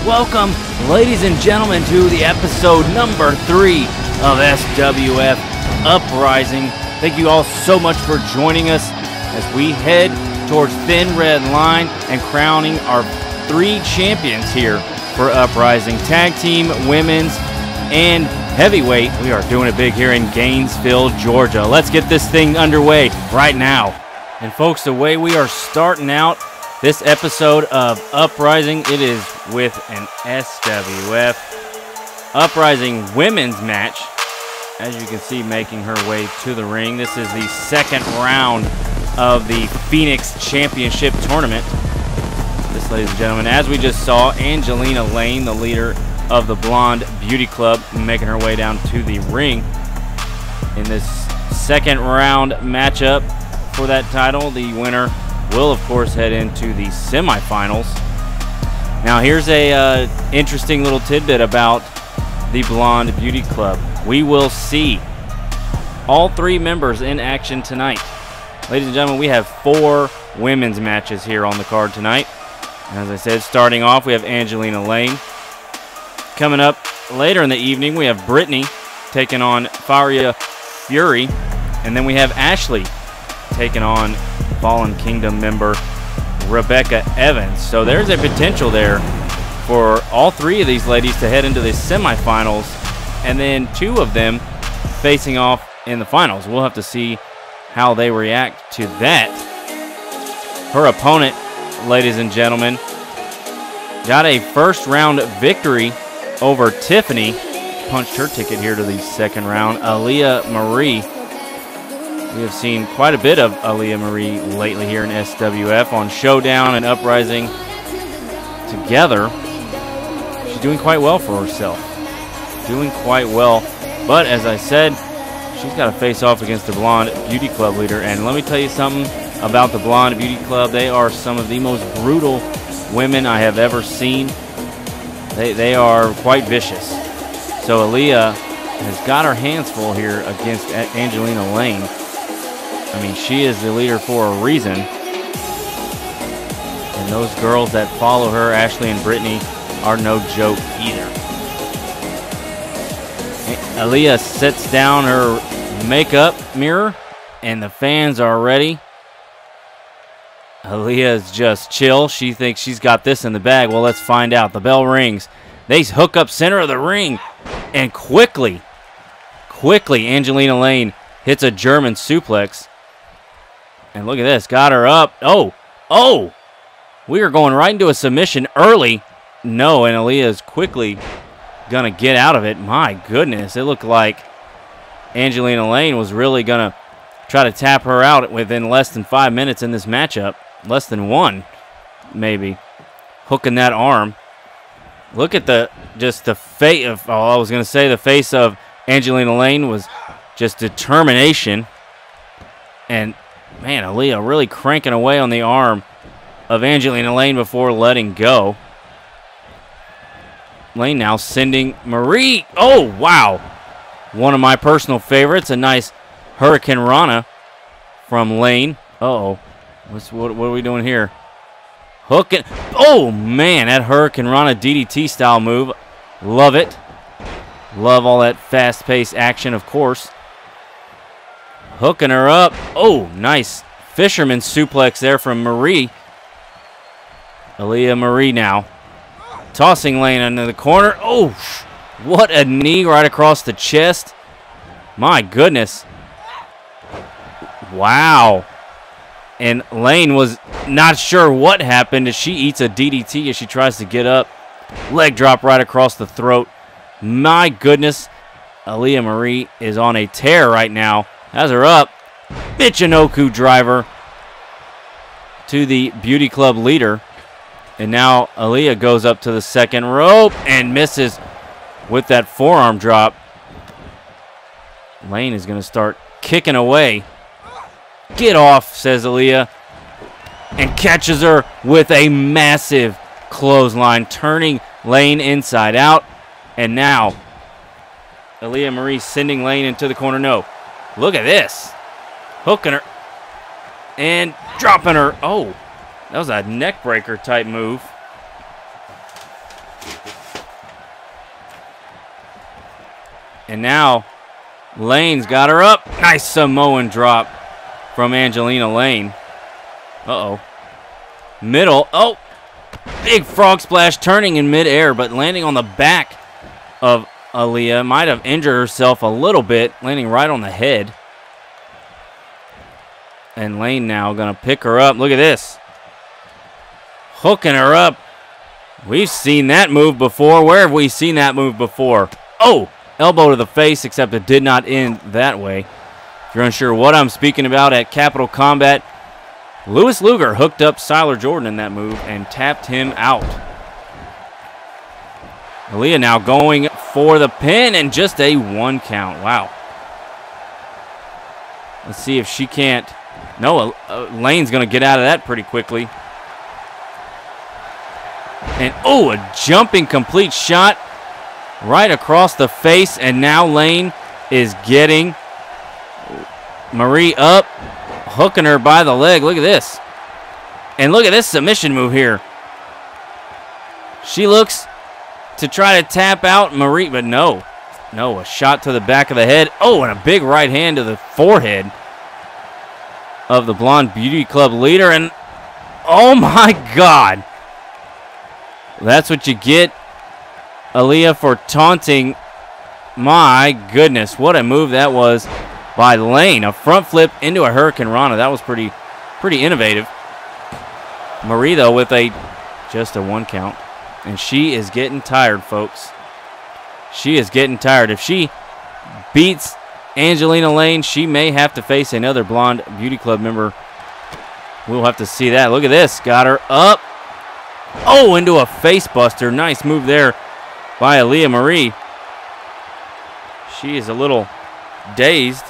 Welcome, ladies and gentlemen, to the episode number 3 of SWF Uprising. Thank you all so much for joining us as we head towards Thin Red Line and crowning our 3 champions here for Uprising. Tag team, women's, and heavyweight. We are doing it big here in Gainesville, Georgia. Let's get this thing underway right now. And folks, the way we are starting out this episode of Uprising, it is with an SWF Uprising women's match. As you can see, making her way to the ring. This is the second round of the Phoenix Championship Tournament. This, ladies and gentlemen, as we just saw, Angelina Lane, the leader of the Blonde Beauty Club, making her way down to the ring in this second round matchup for that title. The winner will, of course, head into the semifinals. Now, here's a interesting little tidbit about the Blonde Beauty Club. We will see all 3 members in action tonight. Ladies and gentlemen, we have 4 women's matches here on the card tonight. As I said, starting off, we have Angelina Lane. Coming up later in the evening, we have Brittany taking on Faria Fury. And then we have Ashley taking on Fallen Kingdom member Rebecca Evans. So there's a potential there for all 3 of these ladies to head into the semifinals, and then 2 of them facing off in the finals. We'll have to see how they react to that. Her opponent, ladies and gentlemen, got a first round victory over Tiffany. Punched her ticket here to the second round. Aaliyah Marie. We have seen quite a bit of Aaliyah Marie lately here in SWF on Showdown and Uprising together. She's doing quite well for herself. Doing quite well. But as I said, she's got to face off against the Blonde Beauty Club leader. And let me tell you something about the Blonde Beauty Club. They are some of the most brutal women I have ever seen. They are quite vicious. So Aaliyah has got her hands full here against Angelina Lane. I mean, she is the leader for a reason. And those girls that follow her, Ashley and Brittany, are no joke either. Aaliyah sets down her makeup mirror, and the fans are ready. Aaliyah is just chill. She thinks she's got this in the bag. Well, let's find out. The bell rings. They hook up center of the ring, and quickly, Angelina Lane hits a German suplex. And look at this, got her up. Oh, we are going right into a submission early. No, and Aaliyah is quickly gonna get out of it. My goodness, it looked like Angelina Lane was really gonna try to tap her out within less than 5 minutes in this matchup. Less than 1, maybe. Hooking that arm. Look at the face of, the face of Angelina Lane was just determination. And man, Aaliyah really cranking away on the arm of Angelina Lane before letting go. Lane now sending Marie. Oh, wow. One of my personal favorites. A nice Hurricane Rana from Lane. Uh-oh. What are we doing here? Hooking. Oh, man, that Hurricane Rana DDT style move. Love it. Love all that fast-paced action, of course. Hooking her up. Oh, nice fisherman suplex there from Marie. Aaliyah Marie now. Tossing Lane into the corner. Oh, what a knee right across the chest. My goodness. Wow. And Lane was not sure what happened as she eats a DDT as she tries to get up. Leg drop right across the throat. My goodness. Aaliyah Marie is on a tear right now. Has her up. Michinoku driver to the Beauty Club leader. And now Aaliyah goes up to the second rope and misses with that forearm drop. Lane is going to start kicking away. Get off, says Aaliyah. And catches her with a massive clothesline, turning Lane inside out. And now Aaliyah Marie sending Lane into the corner. No. Look at this. Hooking her. And dropping her. Oh, that was a neck breaker type move. And now Lane's got her up. Nice Samoan drop from Angelina Lane. Uh-oh. Middle. Oh, big frog splash turning in midair, but landing on the back of Aaliyah. Might have injured herself a little bit, landing right on the head. And Lane now going to pick her up. Look at this. Hooking her up. We've seen that move before. Where have we seen that move before? Oh, elbow to the face, except it did not end that way. If you're unsure what I'm speaking about, at Capital Combat, Louis Luger hooked up Siler Jordan in that move and tapped him out. Aaliyah now going for the pin and just a 1 count. Wow. Let's see if she can't. No, Lane's going to get out of that pretty quickly. And, oh, a jumping complete shot right across the face. And now Lane is getting Marie up, hooking her by the leg. Look at this. And look at this submission move here. She looks to try to tap out Marie, but no. No, a shot to the back of the head. Oh, and a big right hand to the forehead of the Blonde Beauty Club leader. And, oh, my God. That's what you get, Aaliyah, for taunting. My goodness, what a move that was by Lane. A front flip into a Hurricane Rana. That was pretty innovative. Marie, though, with just a 1 count. And she is getting tired, folks. She is getting tired. If she beats Angelina Lane, she may have to face another Blonde Beauty Club member. We'll have to see that. Look at this. Got her up. Oh, into a face buster. Nice move there by Aaliyah Marie. She is a little dazed.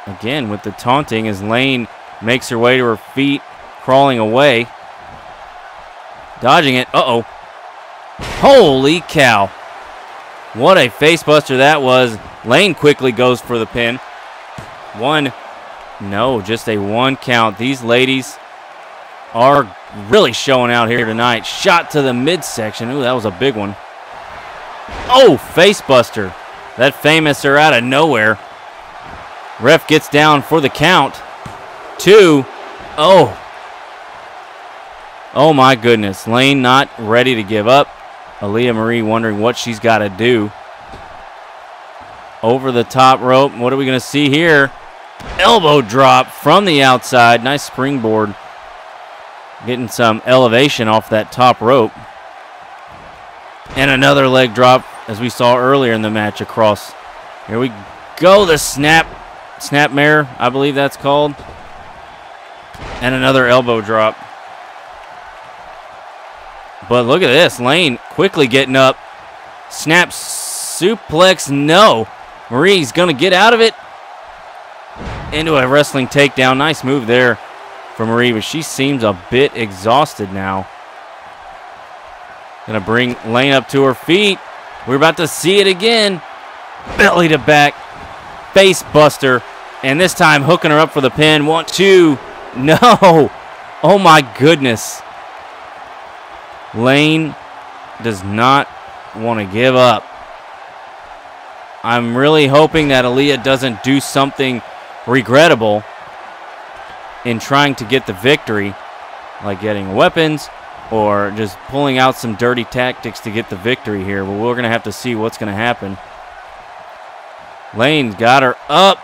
Again with the taunting as Lane makes her way to her feet, crawling away. Dodging it. Uh-oh. Holy cow. What a face buster that was. Lane quickly goes for the pin. Just a 1 count. These ladies are really showing out here tonight. Shot to the midsection. Ooh, that was a big one. Oh, face buster. That famous are out of nowhere. Ref gets down for the count. 2. Oh. Oh, my goodness. Lane not ready to give up. Aaliyah Marie wondering what she's got to do. Over the top rope. What are we going to see here? Elbow drop from the outside. Nice springboard. Getting some elevation off that top rope. And another leg drop, as we saw earlier in the match, across. Here we go. The snapmare, I believe that's called. And another elbow drop. But look at this. Lane quickly getting up. Snap suplex. No. Marie's going to get out of it. Into a wrestling takedown. Nice move there for Marie, but she seems a bit exhausted now. Gonna bring Lane up to her feet. We're about to see it again. Belly to back, face buster, and this time hooking her up for the pin. 1, 2, no. Oh my goodness. Lane does not want to give up. I'm really hoping that Aaliyah doesn't do something regrettable in trying to get the victory, like getting weapons or just pulling out some dirty tactics to get the victory here. But we're going to have to see what's going to happen. Lane's got her up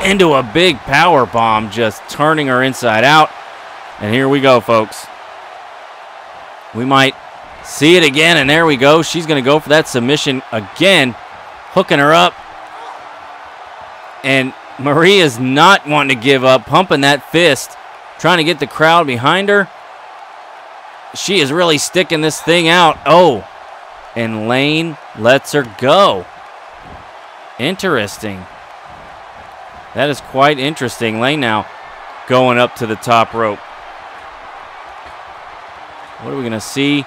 into a big power bomb, just turning her inside out. And here we go, folks. We might see it again, and there we go. She's going to go for that submission again, hooking her up. And Marie is not wanting to give up, pumping that fist, trying to get the crowd behind her. She is really sticking this thing out. Oh, and Lane lets her go. Interesting. That is quite interesting. Lane now going up to the top rope. What are we going to see?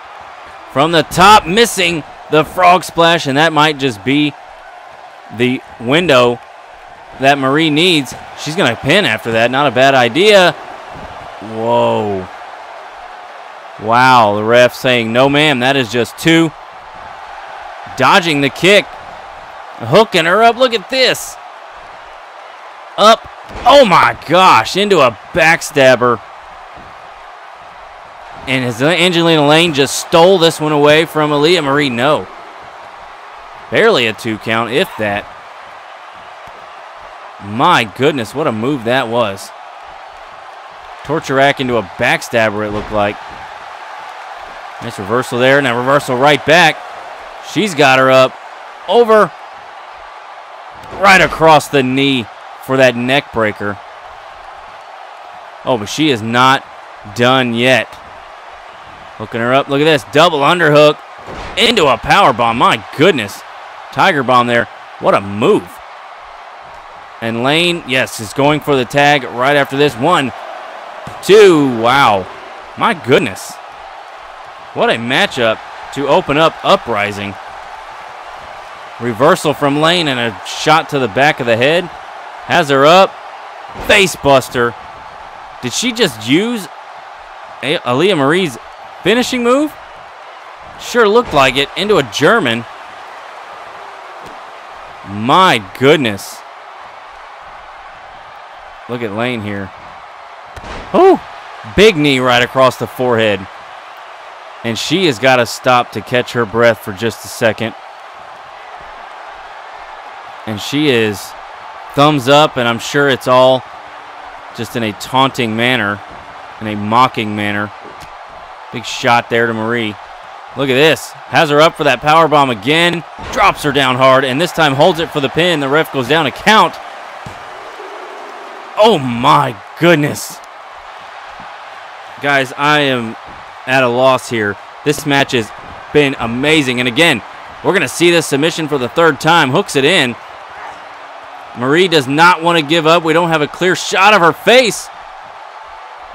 From the top, missing the frog splash, and that might just be the window that Marie needs. She's going to pin after that. Not a bad idea. Whoa. Wow, the ref saying, no, ma'am, that is just 2. dodging the kick. Hooking her up. Look at this. Up. Oh my gosh. Into a backstabber. And has Angelina Lane just stole this one away from Aaliyah Marie? No. Barely a 2 count, if that. My goodness, what a move that was. Torture rack into a backstabber, it looked like. Nice reversal there. Now reversal right back. She's got her up. Over. Right across the knee for that neck breaker. Oh, but she is not done yet. Hooking her up. Look at this. Double underhook into a power bomb. My goodness. Tiger bomb there. What a move. And Lane, yes, is going for the tag right after this. 1, 2. Wow. My goodness. What a matchup to open up Uprising. Reversal from Lane and a shot to the back of the head. Has her up. Face buster. Did she just use Aaliyah Marie's finishing move? Sure looked like it. Into a German. My goodness. Look at Lane here. Oh, big knee right across the forehead. And she has got to stop to catch her breath for just a second. And she is thumbs up, and I'm sure it's all just in a taunting manner, in a mocking manner. Big shot there to Marie. Look at this. Has her up for that powerbomb again. Drops her down hard, and this time holds it for the pin. The ref goes down a count. Oh my goodness. Guys, I am at a loss here. This match has been amazing. And again, we're going to see this submission for the 3rd time. Hooks it in. Marie does not want to give up. We don't have a clear shot of her face.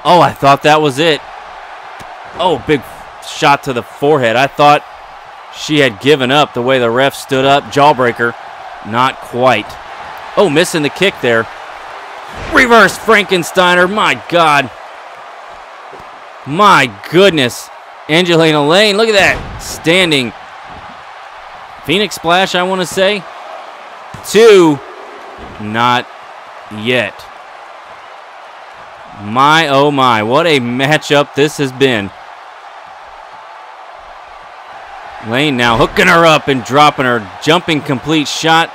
Oh, I thought that was it. Oh, big shot to the forehead. I thought she had given up the way the ref stood up. Jawbreaker. Not quite. Oh, missing the kick there. Reverse Frankensteiner. My God. My goodness. Angelina Lane. Look at that. Standing. Phoenix Splash, I want to say. 2. Not yet. My, oh my. What a matchup this has been. Lane now hooking her up and dropping her. Jumping complete shot.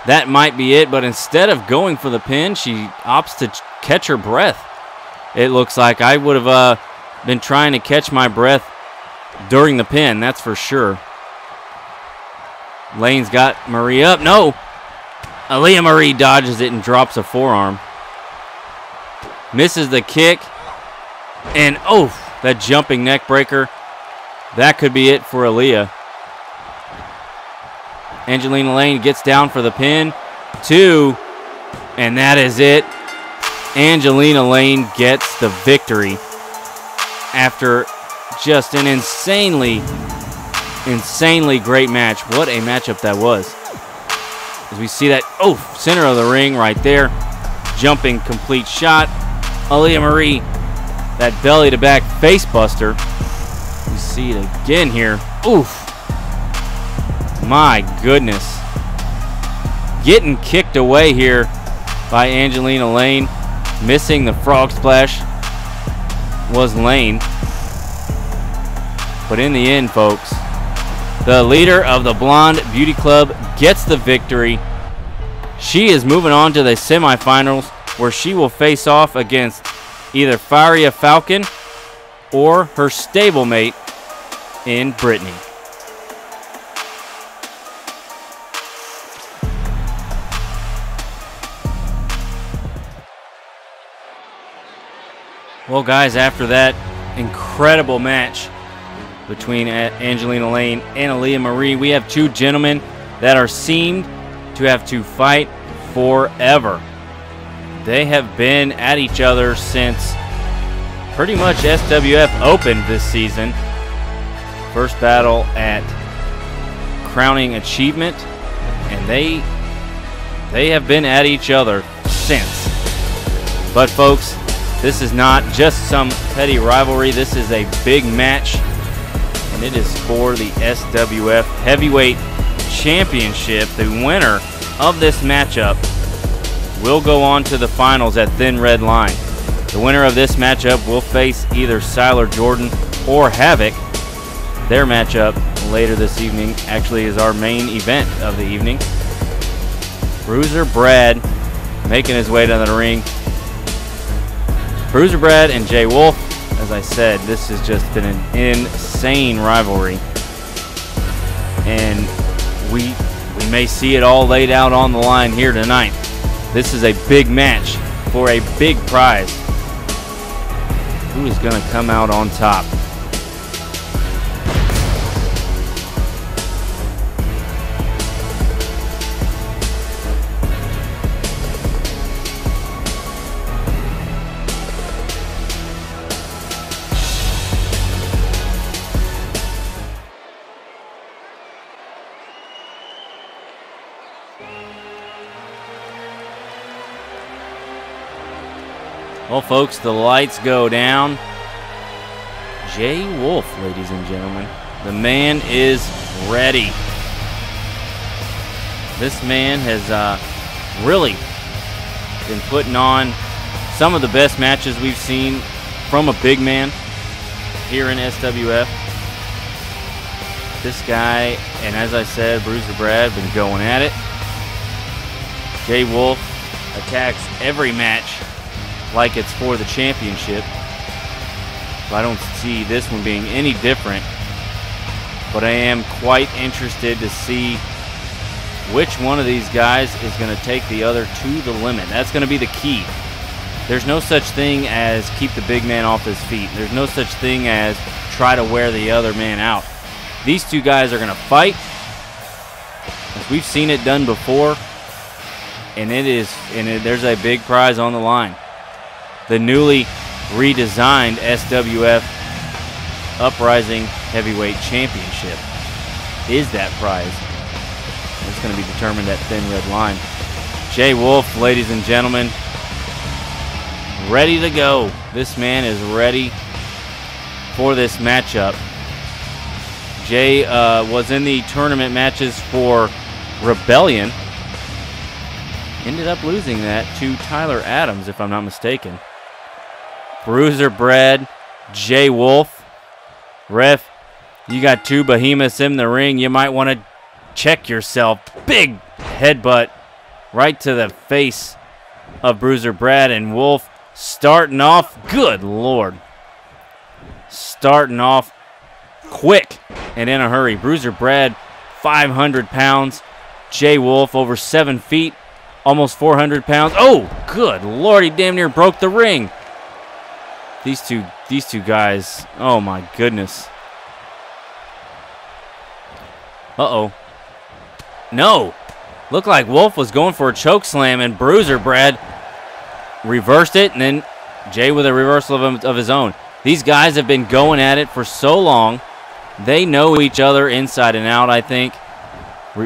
That might be it, but instead of going for the pin, she opts to catch her breath. It looks like I would have been trying to catch my breath during the pin, that's for sure. Lane's got Marie up. No! Aaliyah Marie dodges it and drops a forearm. Misses the kick. And, oh, that jumping neck breaker. That could be it for Aaliyah. Angelina Lane gets down for the pin. 2. And that is it. Angelina Lane gets the victory after just an insanely great match. What a matchup that was. As we see that, oh, center of the ring right there. Jumping complete shot. Aaliyah Marie, that belly to back face buster. We see it again here. Oof. My goodness. Getting kicked away here by Angelina Lane. Missing the frog splash was Lane. But in the end, folks, the leader of the Blonde Beauty Club gets the victory. She is moving on to the semifinals, where she will face off against either Faria Falcon or her stablemate in Brittany. Well, guys, after that incredible match between Angelina Lane and Aaliyah Marie, we have 2 gentlemen that are seemed to have to fight forever. They have been at each other since pretty much SWF opened this season. First battle at Crowning Achievement, and they have been at each other since. But folks, this is not just some petty rivalry. This is a big match, and it is for the SWF Heavyweight Championship. The winner of this matchup will go on to the finals at Thin Red Line. The winner of this matchup will face either Siler Jordan or Havoc. Their matchup later this evening actually is our main event of the evening. Bruiser Brad making his way to the ring. Bruiser Brad and Jay Wolf. As I said, this has just been an insane rivalry. And we may see it all laid out on the line here tonight. This is a big match for a big prize. Who is going to come out on top? Well, folks, the lights go down. Jay Wolf, ladies and gentlemen. The man is ready. This man has really been putting on some of the best matches we've seen from a big man here in SWF. This guy, and as I said, Bruiser Brad, been going at it. Jay Wolf attacks every match like it's for the championship. So I don't see this one being any different. But I am quite interested to see which one of these guys is going to take the other to the limit. That's going to be the key. There's no such thing as keep the big man off his feet. There's no such thing as try to wear the other man out. These two guys are going to fight, as we've seen it done before, and there's a big prize on the line. The newly redesigned SWF Uprising Heavyweight Championship is that prize. It's going to be determined at Thin Red Line. Jay Wolf, ladies and gentlemen, ready to go. This man is ready for this matchup. Jay was in the tournament matches for Rebellion. Ended up losing that to Tyler Adams, if I'm not mistaken. Bruiser Brad, Jay Wolf. Ref, you got two behemoths in the ring. You might want to check yourself. Big headbutt right to the face of Bruiser Brad, and Wolf starting off, good Lord. Starting off quick and in a hurry. Bruiser Brad, 500 pounds. Jay Wolf, over 7 feet, almost 400 pounds. Oh, good Lord, he damn near broke the ring. These two guys, oh my goodness. Uh-oh. No. Looked like Wolf was going for a choke slam, and Bruiser Brad reversed it, and then Jay with a reversal of his own. These guys have been going at it for so long. They know each other inside and out, I think.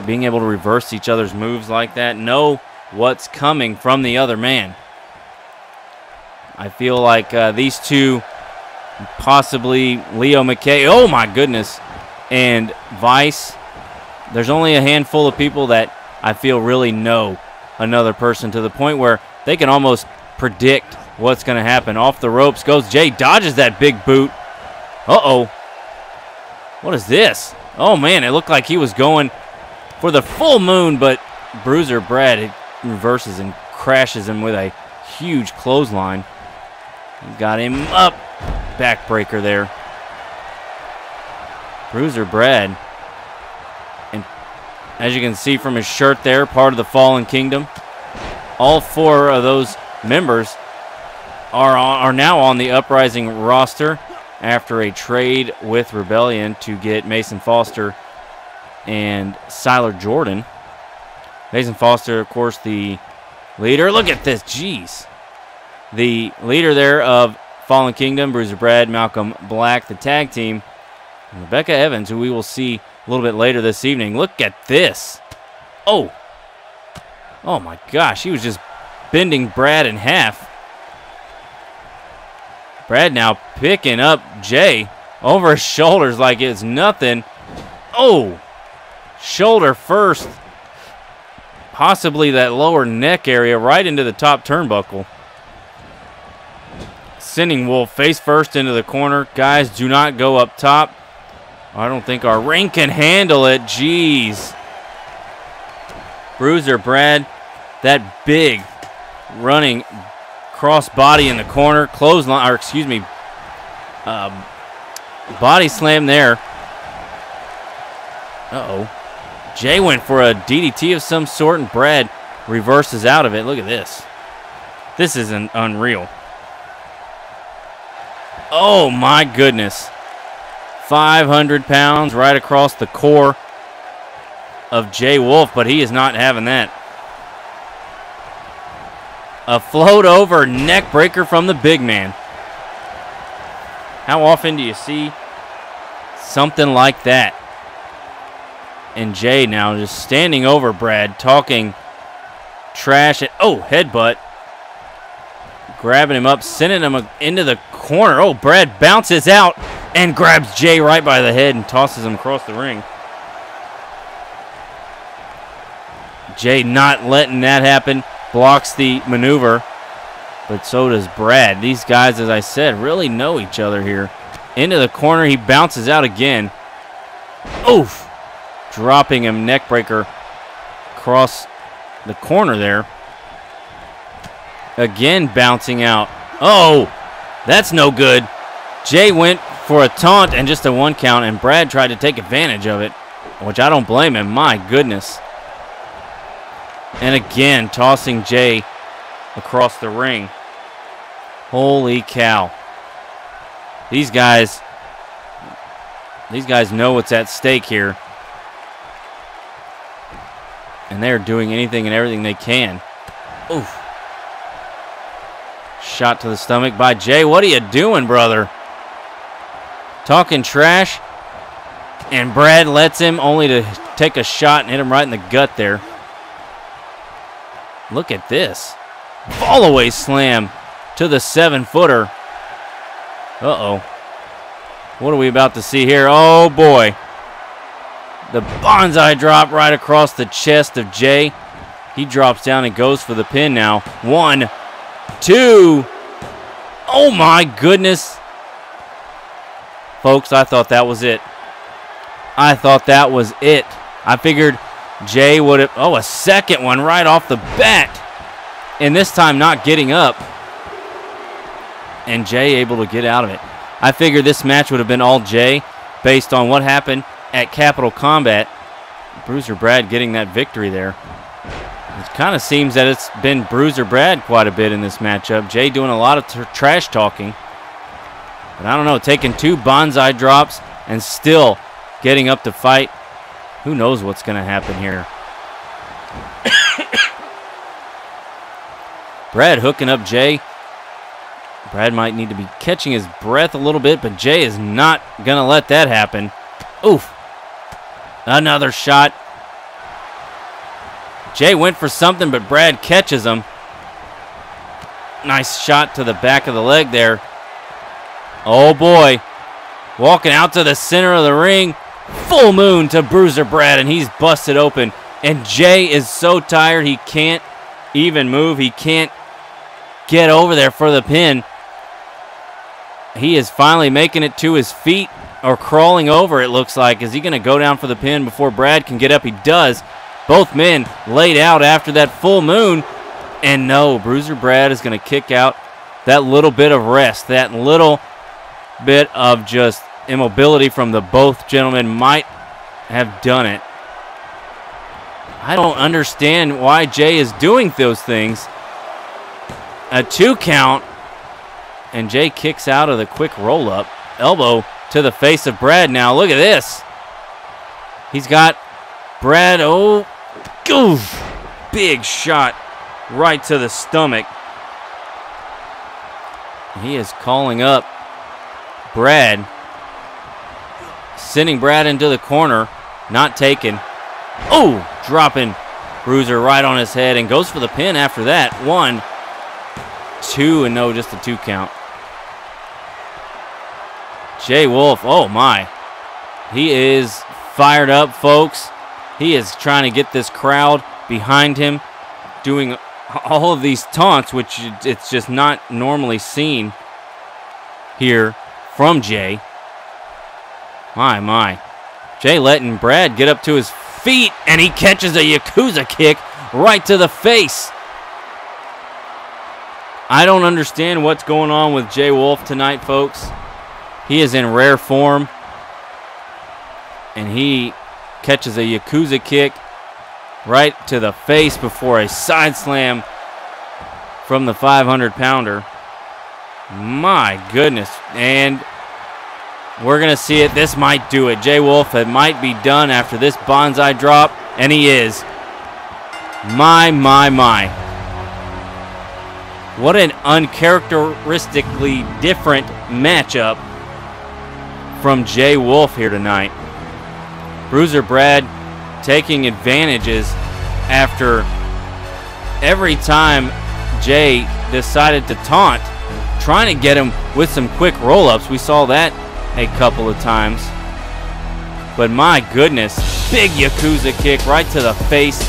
Being able to reverse each other's moves like that, know what's coming from the other man. I feel like these two, possibly Leo McKay, oh my goodness, and Vice, there's only a handful of people that I feel really know another person to the point where they can almost predict what's going to happen. Off the ropes goes Jay, dodges that big boot. Uh-oh. What is this? Oh, man, it looked like he was going for the full moon, but Bruiser Brad reverses and crashes him with a huge clothesline. He got him up. Backbreaker there. Bruiser Brad. And as you can see from his shirt there, part of the Fallen Kingdom. All four of those members are now on the Uprising roster after a trade with Rebellion to get Mason Foster and Siler Jordan. Mason Foster, of course, the leader. Look at this, jeez. The leader there of Fallen Kingdom, Bruiser Brad, Malcolm Black, the tag team, and Rebecca Evans, who we will see a little bit later this evening. Look at this. Oh. Oh my gosh, he was just bending Brad in half. Brad now picking up Jay over his shoulders like it's nothing. Oh. Shoulder first. Possibly that lower neck area right into the top turnbuckle. Sending Wolf face first into the corner. Guys, do not go up top. I don't think our ring can handle it. Jeez. Bruiser Brad, that big running cross body in the corner. Clothesline, or excuse me, body slam there. Uh-oh. Jay went for a DDT of some sort, and Brad reverses out of it. Look at this. This is unreal. Oh, my goodness. 500 pounds right across the core of Jay Wolf, but he is not having that. A float over neck breaker from the big man. How often do you see something like that? And Jay now just standing over Brad, talking trash. Headbutt. Grabbing him up, sending him into the corner. Oh, Brad bounces out and grabs Jay right by the head and tosses him across the ring. Jay not letting that happen. Blocks the maneuver. But so does Brad. These guys, as I said, really know each other here. Into the corner. He bounces out again. Oof. Dropping him, neckbreaker across the corner there. Again bouncing out. Oh, that's no good. Jay went for a taunt and just a 1 count, and Brad tried to take advantage of it, which I don't blame him. My goodness. And again, tossing Jay across the ring. Holy cow. These guys know what's at stake here. And they're doing anything and everything they can. Oof. Shot to the stomach by Jay. What are you doing, brother? Talking trash. And Brad lets him, only to take a shot and hit him right in the gut there. Look at this. Fall-away slam to the 7-footer. Uh-oh. What are we about to see here? Oh, boy. The bonsai drop right across the chest of Jay. He drops down and goes for the pin now. 1, 2. Oh, my goodness. Folks, I thought that was it. I thought that was it. I figured Jay would have... Oh, a second one right off the bat. And this time not getting up. And Jay able to get out of it. I figured this match would have been all Jay based on what happened at Capital Combat. Bruiser Brad getting that victory there. It kind of seems that it's been Bruiser Brad quite a bit in this matchup. Jay doing a lot of trash talking. But I don't know, taking 2 bonsai drops and still getting up to fight. Who knows what's going to happen here. Brad hooking up Jay. Brad might need to be catching his breath a little bit, but Jay is not going to let that happen. Oof. Another shot. Jay went for something, but Brad catches him. Nice shot to the back of the leg there. Oh, boy. Walking out to the center of the ring. Full moon to Bruiser Brad, and he's busted open. And Jay is so tired he can't even move. He can't get over there for the pin. He is finally making it to his feet, or crawling over, it looks like. Is he going to go down for the pin before Brad can get up? He does. Both men laid out after that full moon. And no, Bruiser Brad is going to kick out that little bit of rest, that little bit of just immobility from the both gentlemen might have done it. I don't understand why Jay is doing those things. A 2 count, and Jay kicks out of the quick roll-up. Elbow to the face of Brad now. Look at this. He's got Brad. Oh, goof. Big shot right to the stomach. He is calling up Brad. Sending Brad into the corner. Not taken. Oh, dropping Bruiser right on his head, and goes for the pin after that. 1, 2, and no, just a 2 count. Jay Wolf, oh my. He is fired up, folks. He is trying to get this crowd behind him, doing all of these taunts, which it's just not normally seen here from Jay. My. Jay letting Brad get up to his feet, and he catches a Yakuza kick right to the face. I don't understand what's going on with Jay Wolf tonight, folks. He is in rare form, and he catches a Yakuza kick right to the face before a side slam from the 500-pounder. My goodness. And we're going to see it. This might do it. Jay Wolf, it might be done after this bonsai drop, and he is. My. What an uncharacteristically different matchup from Jay Wolf here tonight. Bruiser Brad taking advantages after every time Jay decided to taunt, trying to get him with some quick roll-ups. We saw that a couple of times. But my goodness, big Yakuza kick right to the face.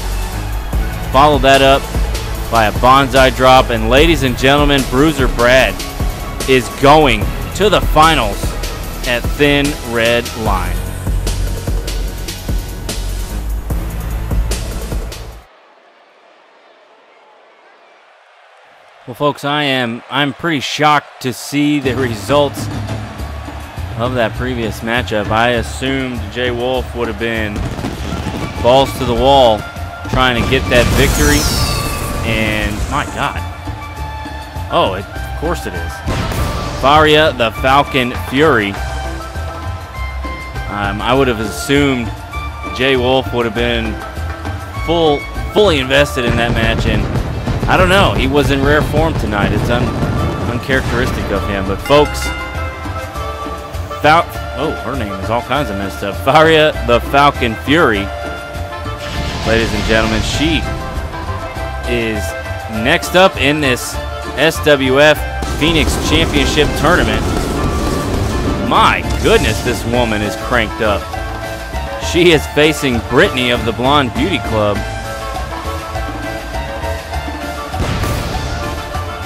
Follow that up by a bonsai drop. And ladies and gentlemen, Bruiser Brad is going to the finals at Thin Red Line. Well, folks, I'm pretty shocked to see the results of that previous matchup. I assumed Jay Wolf would have been balls to the wall trying to get that victory, and my God. Oh, of course it is. Faria, the Falcon Fury. I would have assumed Jay Wolf would have been fully invested in that match, and I don't know. He was in rare form tonight. It's uncharacteristic of him. But folks, her name is all kinds of messed up. Faria, the Falcon Fury. Ladies and gentlemen, she is next up in this SWF Phoenix Championship Tournament. My goodness, this woman is cranked up. She is facing Brittany of the Blonde Beauty Club.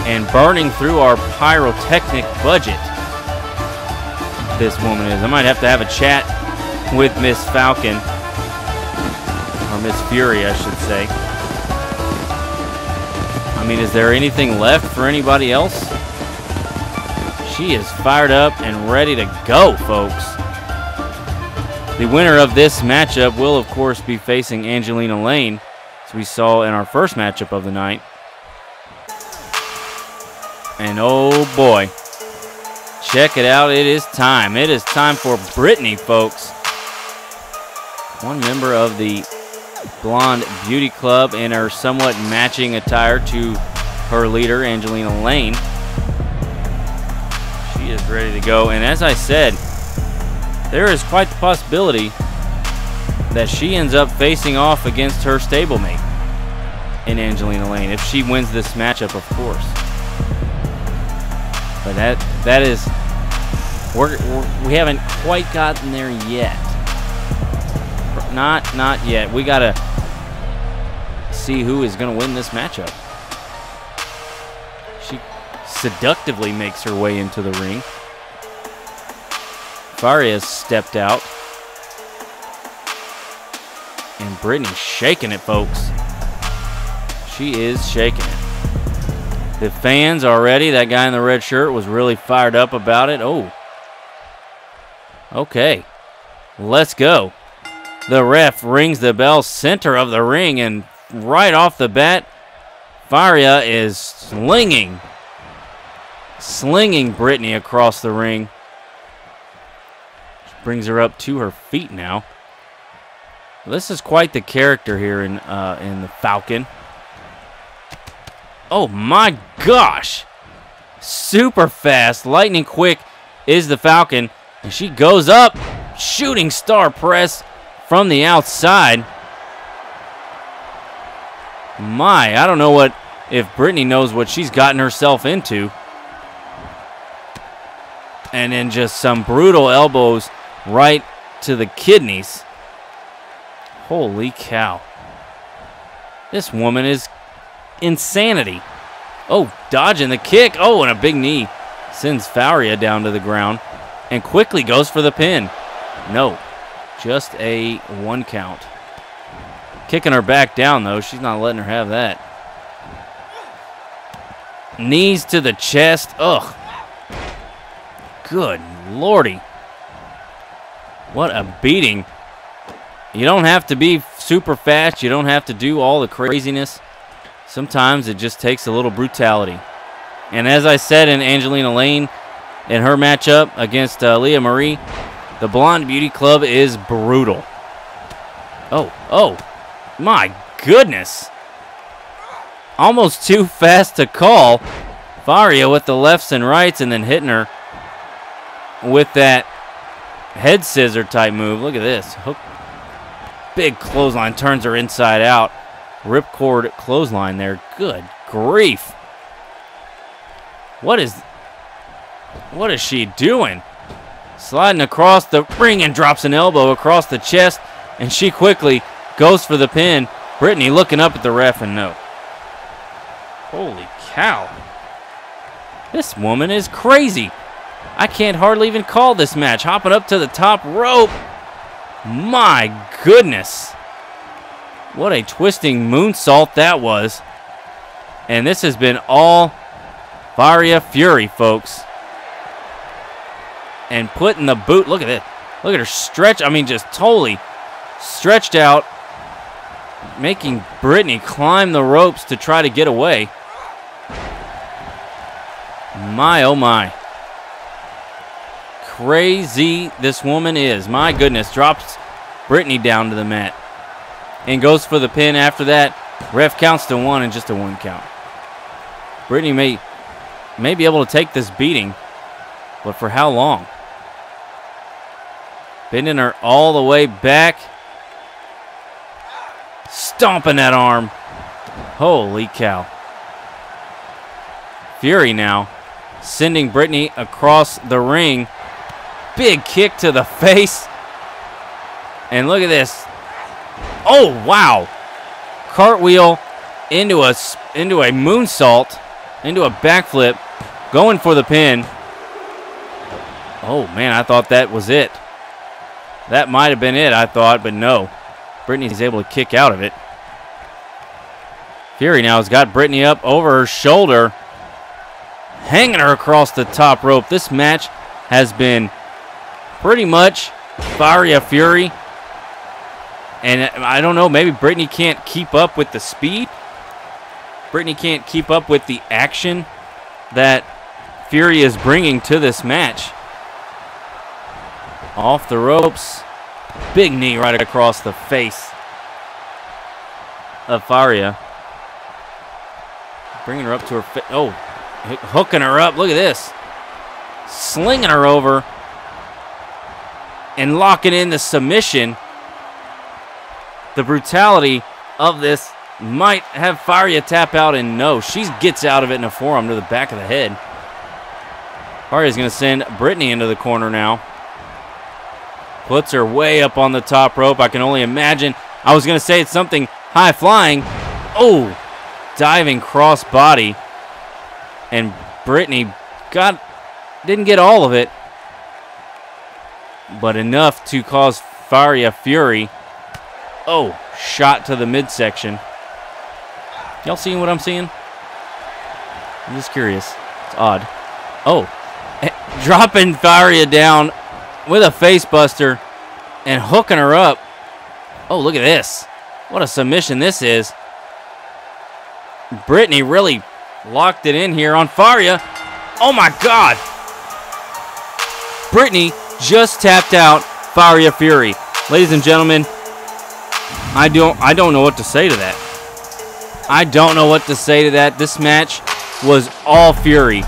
And burning through our pyrotechnic budget, this woman is. I might have to have a chat with Miss Falcon, or Miss Fury, I should say. I mean, is there anything left for anybody else? She is fired up and ready to go, folks. The winner of this matchup will, of course, be facing Angelina Lane, as we saw in our first matchup of the night. And oh boy, check it out, it is time. It is time for Brittany, folks. One member of the Blonde Beauty Club in her somewhat matching attire to her leader, Angelina Lane. She is ready to go, and as I said, there is quite the possibility that she ends up facing off against her stablemate in Angelina Lane, if she wins this matchup, of course. But that is, we haven't quite gotten there yet. Not yet. We gotta see who is gonna win this matchup. She seductively makes her way into the ring. Faria stepped out, and Brittany's shaking it, folks. She is shaking it. The fans already, that guy in the red shirt was really fired up about it. Oh. Okay. Let's go. The ref rings the bell, center of the ring, and right off the bat, Faria is slinging Brittany across the ring. She brings her up to her feet now. This is quite the character here in the Falcon. Oh my gosh! Super fast, lightning quick is the Falcon, and she goes up, shooting star press from the outside. My, I don't know if Brittany knows what she's gotten herself into. And then just some brutal elbows right to the kidneys. Holy cow. This woman is insanity. Oh, dodging the kick. Oh, and a big knee. Sends Faria down to the ground and quickly goes for the pin. No, just a 1 count. Kicking her back down, though. She's not letting her have that. Knees to the chest. Ugh. Good lordy. What a beating. You don't have to be super fast. You don't have to do all the craziness. Sometimes it just takes a little brutality. And as I said in Angelina Lane, in her matchup against Leah Marie, the Blonde Beauty Club is brutal. Oh, my goodness. Almost too fast to call. Faria with the lefts and rights and then hitting her with that head scissor type move. Look at this. Hook. Big clothesline, turns her inside out. Ripcord clothesline there. Good grief. What is she doing? Sliding across the ring and drops an elbow across the chest, and she quickly goes for the pin. Brittany looking up at the ref and no. Holy cow. This woman is crazy. I can't hardly even call this match. Hopping up to the top rope. My goodness. What a twisting moonsault that was. And this has been all Faria Fury, folks. And putting the boot. Look at it. Look at her stretch. I mean, just totally stretched out. Making Brittany climb the ropes to try to get away. My, oh my. Crazy this woman is. My goodness. Drops Brittany down to the mat. And goes for the pin after that. Ref counts to 1 and just a 1 count. Brittany may be able to take this beating. But for how long? Bending her all the way back. Stomping that arm. Holy cow. Fury now. Sending Brittany across the ring. Big kick to the face. And look at this. Oh, wow. Cartwheel into a moonsault. Into a backflip. Going for the pin. Oh, man, I thought that was it. That might have been it, I thought, but no. Brittany's able to kick out of it. Fury now has got Brittany up over her shoulder. Hanging her across the top rope. This match has been pretty much Faria Fury. And I don't know, maybe Brittany can't keep up with the speed. Brittany can't keep up with the action that Fury is bringing to this match. Off the ropes. Big knee right across the face of Faria. Bringing her up to her face. Oh, hooking her up. Look at this. Slinging her over. And locking in the submission. The brutality of this might have Faria tap out, and no. She gets out of it in a forearm to the back of the head. Faria's going to send Brittany into the corner now. Puts her way up on the top rope. I can only imagine. I was going to say it's something high flying. Oh, diving cross body. And Brittany didn't get all of it, but enough to cause Faria Fury. Oh, shot to the midsection. Y'all seeing what I'm seeing? I'm just curious. It's odd. Oh, dropping Faria down with a face buster and hooking her up. Oh, look at this. What a submission this is. Brittany really locked it in here on Faria. Oh my God. Brittany just tapped out Faria Fury. Ladies and gentlemen, I don't know what to say to that. I don't know what to say to that. This match was all Fury.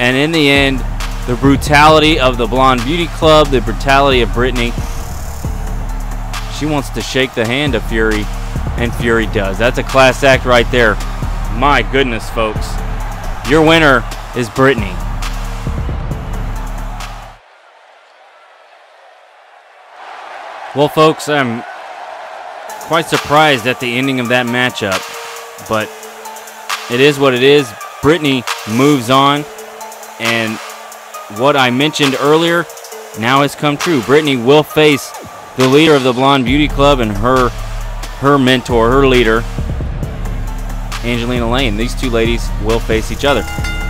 And in the end, the brutality of the Blonde Beauty Club, the brutality of Brittany. She wants to shake the hand of Fury, and Fury does. That's a class act right there. My goodness, folks. Your winner is Brittany. Well, folks, I'm quite surprised at the ending of that matchup, but it is what it is. Brittany moves on, and what I mentioned earlier now has come true. Brittany will face the leader of the Blonde Beauty Club and her mentor, her leader, Angelina Lane. These two ladies will face each other.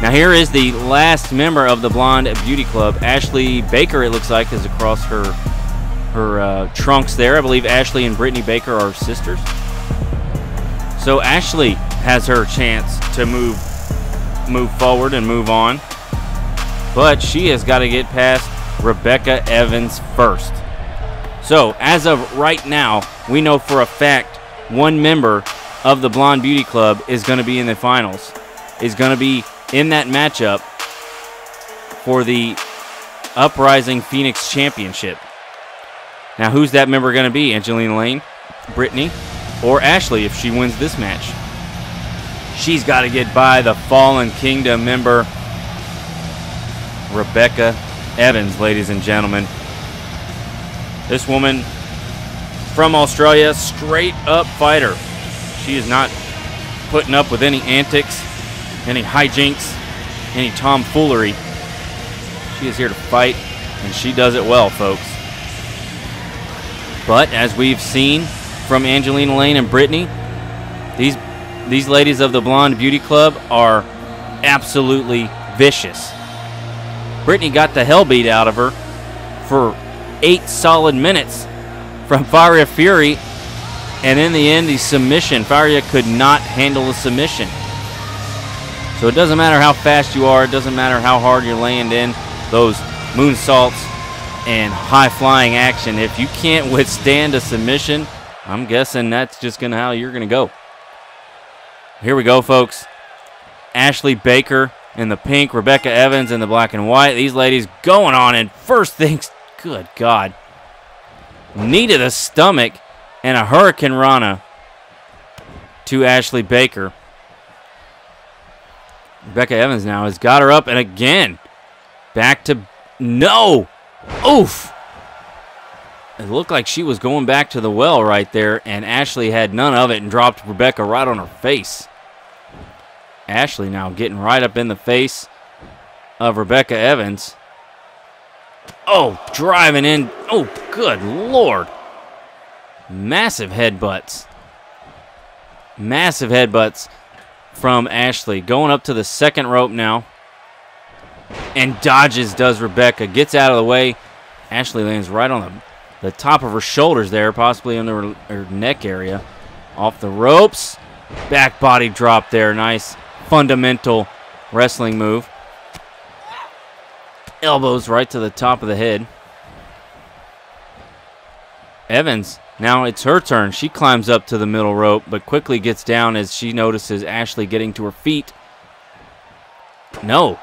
Now here is the last member of the Blonde Beauty Club. Ashley Baker, it looks like, is across her trunks there. I believe Ashley and Brittany Baker are sisters. So Ashley has her chance to move forward and move on, but she has got to get past Rebecca Evans first. So as of right now, we know for a fact one member of the Blonde Beauty Club is going to be in the finals, is going to be in that matchup for the Uprising Phoenix Championship. Now, who's that member going to be? Angelina Lane, Brittany, or Ashley if she wins this match? She's got to get by the Fallen Kingdom member, Rebecca Evans, ladies and gentlemen. This woman from Australia, straight up fighter. She is not putting up with any antics, any hijinks, any tomfoolery. She is here to fight, and she does it well, folks. But as we've seen from Angelina Lane and Brittany, these ladies of the Blonde Beauty Club are absolutely vicious. Brittany got the hell beat out of her for 8 solid minutes from Faria Fury, and in the end, the submission, Faria could not handle the submission. So it doesn't matter how fast you are, it doesn't matter how hard you're laying in those moonsaults and high-flying action. If you can't withstand a submission, I'm guessing that's just how you're going to go. Here we go, folks. Ashley Baker in the pink, Rebecca Evans in the black and white. These ladies going on, and first things, good God, knee to the stomach and a Hurricane Rana to Ashley Baker. Rebecca Evans now has got her up, and again, back to, no, oof. It looked like she was going back to the well right there, and Ashley had none of it and dropped Rebecca right on her face. Ashley now getting right up in the face of Rebecca Evans. Oh, driving in. Oh, good Lord. Massive headbutts. Massive headbutts from Ashley. Going up to the second rope now. And dodges, does Rebecca. Gets out of the way. Ashley lands right on the top of her shoulders there, possibly under her neck area. Off the ropes. Back body drop there. Nice fundamental wrestling move. Elbows right to the top of the head. Evans, now it's her turn. She climbs up to the middle rope, but quickly gets down as she notices Ashley getting to her feet. No.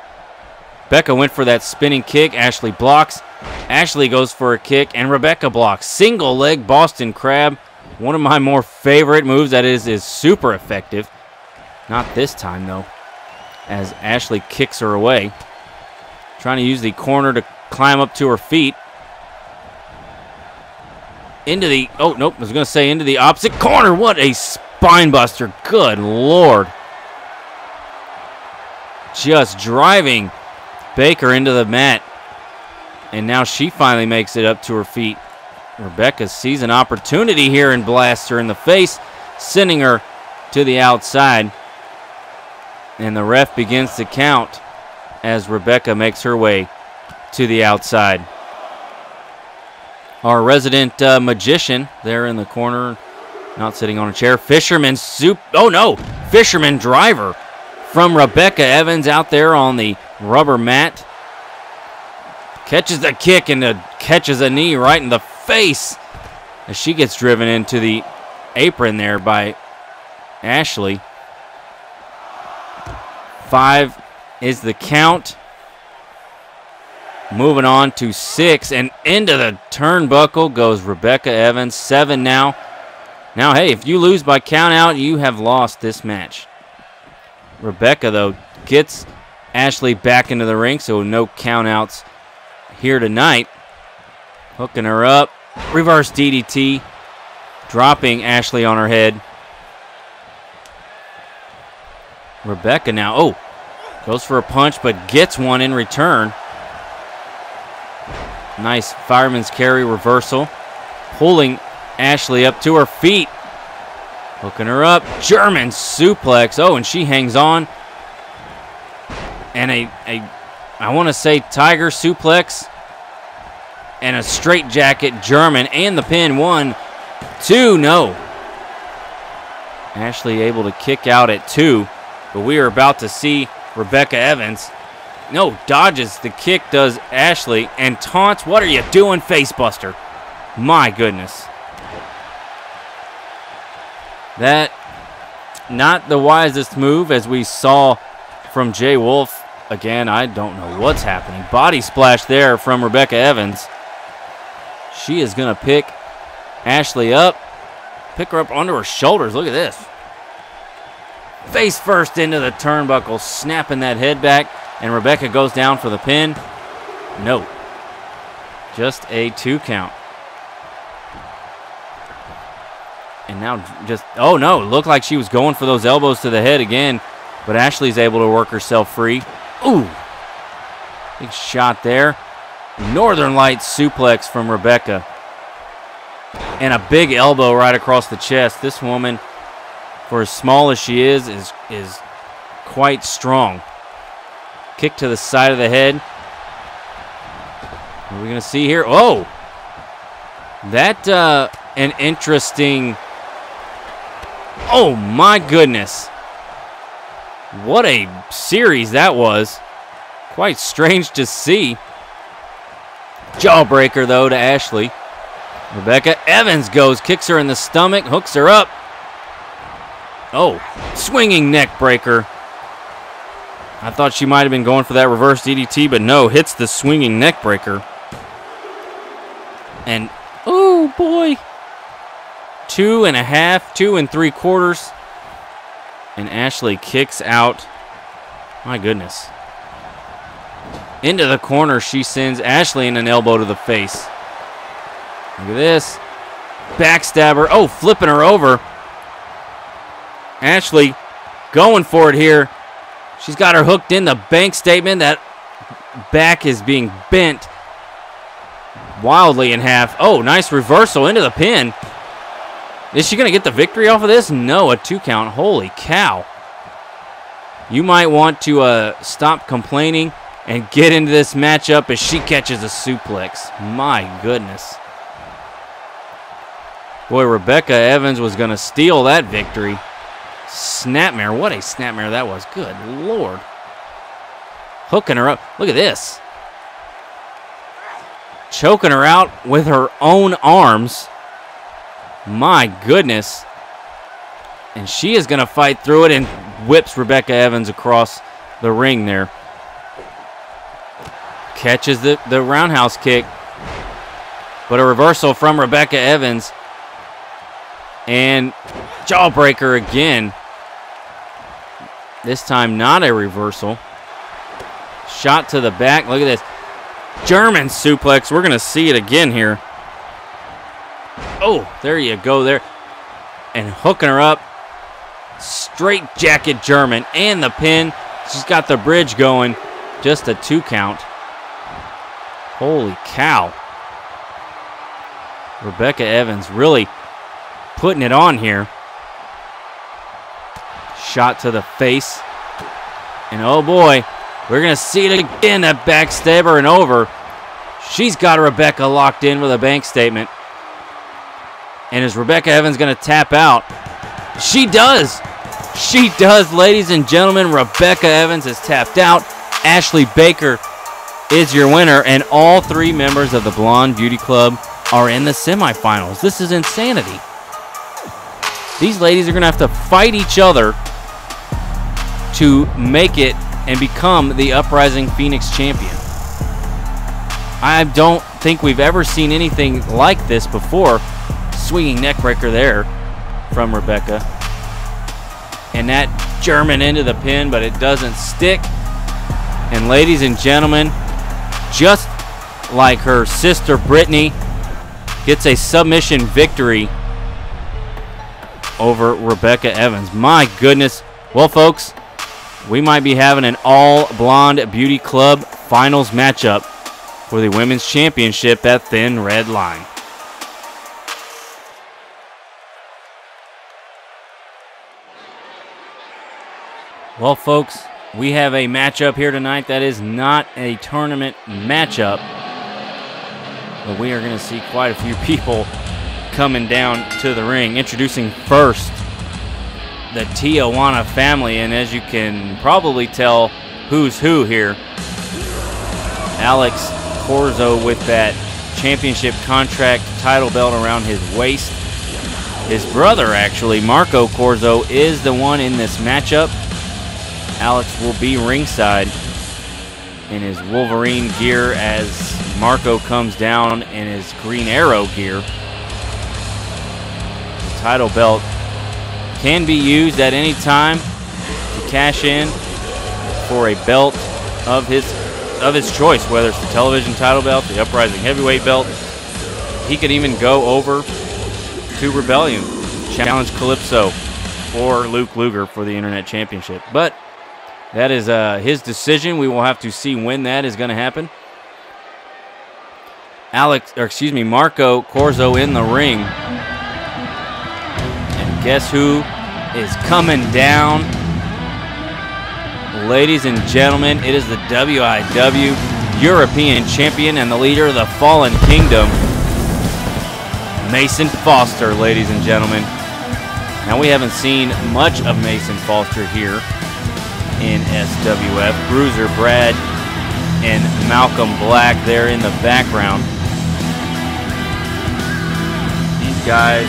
Becca went for that spinning kick. Ashley blocks. Ashley goes for a kick, and Rebecca blocks. Single leg Boston Crab. One of my more favorite moves. That is super effective. Not this time, though, as Ashley kicks her away. Trying to use the corner to climb up to her feet. Into the, oh, nope, I was going to say into the opposite corner. What a spine buster. Good Lord. Just driving Baker into the mat. And now she finally makes it up to her feet. Rebecca sees an opportunity here and blasts her in the face, sending her to the outside. And the ref begins to count as Rebecca makes her way to the outside. Our resident magician there in the corner, not sitting on a chair. Fisherman Fisherman driver from Rebecca Evans out there on the rubber mat. Catches the kick and catches a knee right in the face as she gets driven into the apron there by Ashley. 5 is the count. Moving on to 6, and into the turnbuckle goes Rebecca Evans. 7 now. Now, hey, if you lose by count out, you have lost this match. Rebecca, though, gets Ashley back into the ring, so no count outs here tonight. Hooking her up. Reverse DDT dropping Ashley on her head. Rebecca now, goes for a punch, but gets one in return. Nice fireman's carry reversal. Pulling Ashley up to her feet. Hooking her up. German suplex. And she hangs on. And I want to say tiger suplex. And a straight jacket German. And the pin. 1, 2, no. Ashley able to kick out at 2. But we are about to see Rebecca Evans. No, dodges the kick, does Ashley. And taunts. What are you doing, facebuster? My goodness. That, not the wisest move, as we saw from Jay Wolf. Again, I don't know what's happening. Body splash there from Rebecca Evans. She is going to pick Ashley up. Pick her up onto her shoulders. Look at this. Face first into the turnbuckle, snapping that head back. And Rebecca goes down for the pin. No. Just a 2 count. And now just, no, it looked like she was going for those elbows to the head again. But Ashley's able to work herself free. Ooh. Big shot there. Northern Lights suplex from Rebecca. And a big elbow right across the chest. This woman, for as small as she is quite strong. Kick to the side of the head. What are we going to see here? That, an interesting... Oh, my goodness. What a series that was. Quite strange to see. Jawbreaker, though, to Ashley. Rebecca Evans goes, kicks her in the stomach, hooks her up. Swinging neck breaker. I thought she might have been going for that reverse DDT, but no, hits the swinging neck breaker. And, oh boy. 2.5, 2 3/4. And Ashley kicks out. My goodness. Into the corner, she sends Ashley in an elbow to the face. Look at this. Backstabber. Flipping her over. Ashley going for it here. She's got her hooked in the bank statement. That back is being bent wildly in half. Nice reversal into the pin. Is she going to get the victory off of this? No, a 2 count. Holy cow. You might want to stop complaining and get into this matchup as she catches a suplex. My goodness. Boy, Rebecca Evans was going to steal that victory. Snapmare. What a snapmare that was. Good Lord. Hooking her up. Look at this. Choking her out with her own arms. My goodness. And she is going to fight through it and whips Rebecca Evans across the ring there. Catches the roundhouse kick. But a reversal from Rebecca Evans. And jawbreaker again. This time not a reversal. Shot to the back. Look at this. German suplex. We're going to see it again here. There you go there. And hooking her up. Straight jacket German. And the pin. She's got the bridge going. Just a 2 count. Holy cow. Rebecca Evans really putting it on here. Shot to the face. And oh boy, we're going to see it again. That backstabber and over. She's got Rebecca locked in with a bank statement. And is Rebecca Evans going to tap out? She does. She does, ladies and gentlemen. Rebecca Evans has tapped out. Ashley Baker is your winner. And all 3 members of the Blonde Beauty Club are in the semifinals. This is insanity. These ladies are going to have to fight each other to make it and become the Uprising Phoenix champion. I don't think we've ever seen anything like this before. Swinging neckbreaker there from Rebecca. And that German into the pin, but it doesn't stick. And ladies and gentlemen, just like her sister Brittany, gets a submission victory over Rebecca Evans. My goodness. Well, folks, we might be having an all-blonde beauty club finals matchup for the women's championship at Thin Red Line. Well, folks, we have a matchup here tonight that is not a tournament matchup, but we are going to see quite a few people coming down to the ring. Introducing first the Tijuana family, and as you can probably tell who's who here, Alex Corzo with that championship contract title belt around his waist. His brother, actually, Marco Corzo, is the one in this matchup. Alex will be ringside in his Wolverine gear as Marco comes down in his Green Arrow gear. The title belt can be used at any time to cash in for a belt of his choice, whether it's the television title belt, the Uprising heavyweight belt. He could even go over to Rebellion, challenge Calypso or Luke Luger for the Internet Championship. But that is his decision. We will have to see when that is going to happen. Marco Corzo in the ring. And guess who is coming down? Ladies and gentlemen, it is the WIW European Champion and the leader of the Fallen Kingdom, Mason Foster, ladies and gentlemen. Now, we haven't seen much of Mason Foster here in SWF. Bruiser Brad and Malcolm Black there in the background. These guys,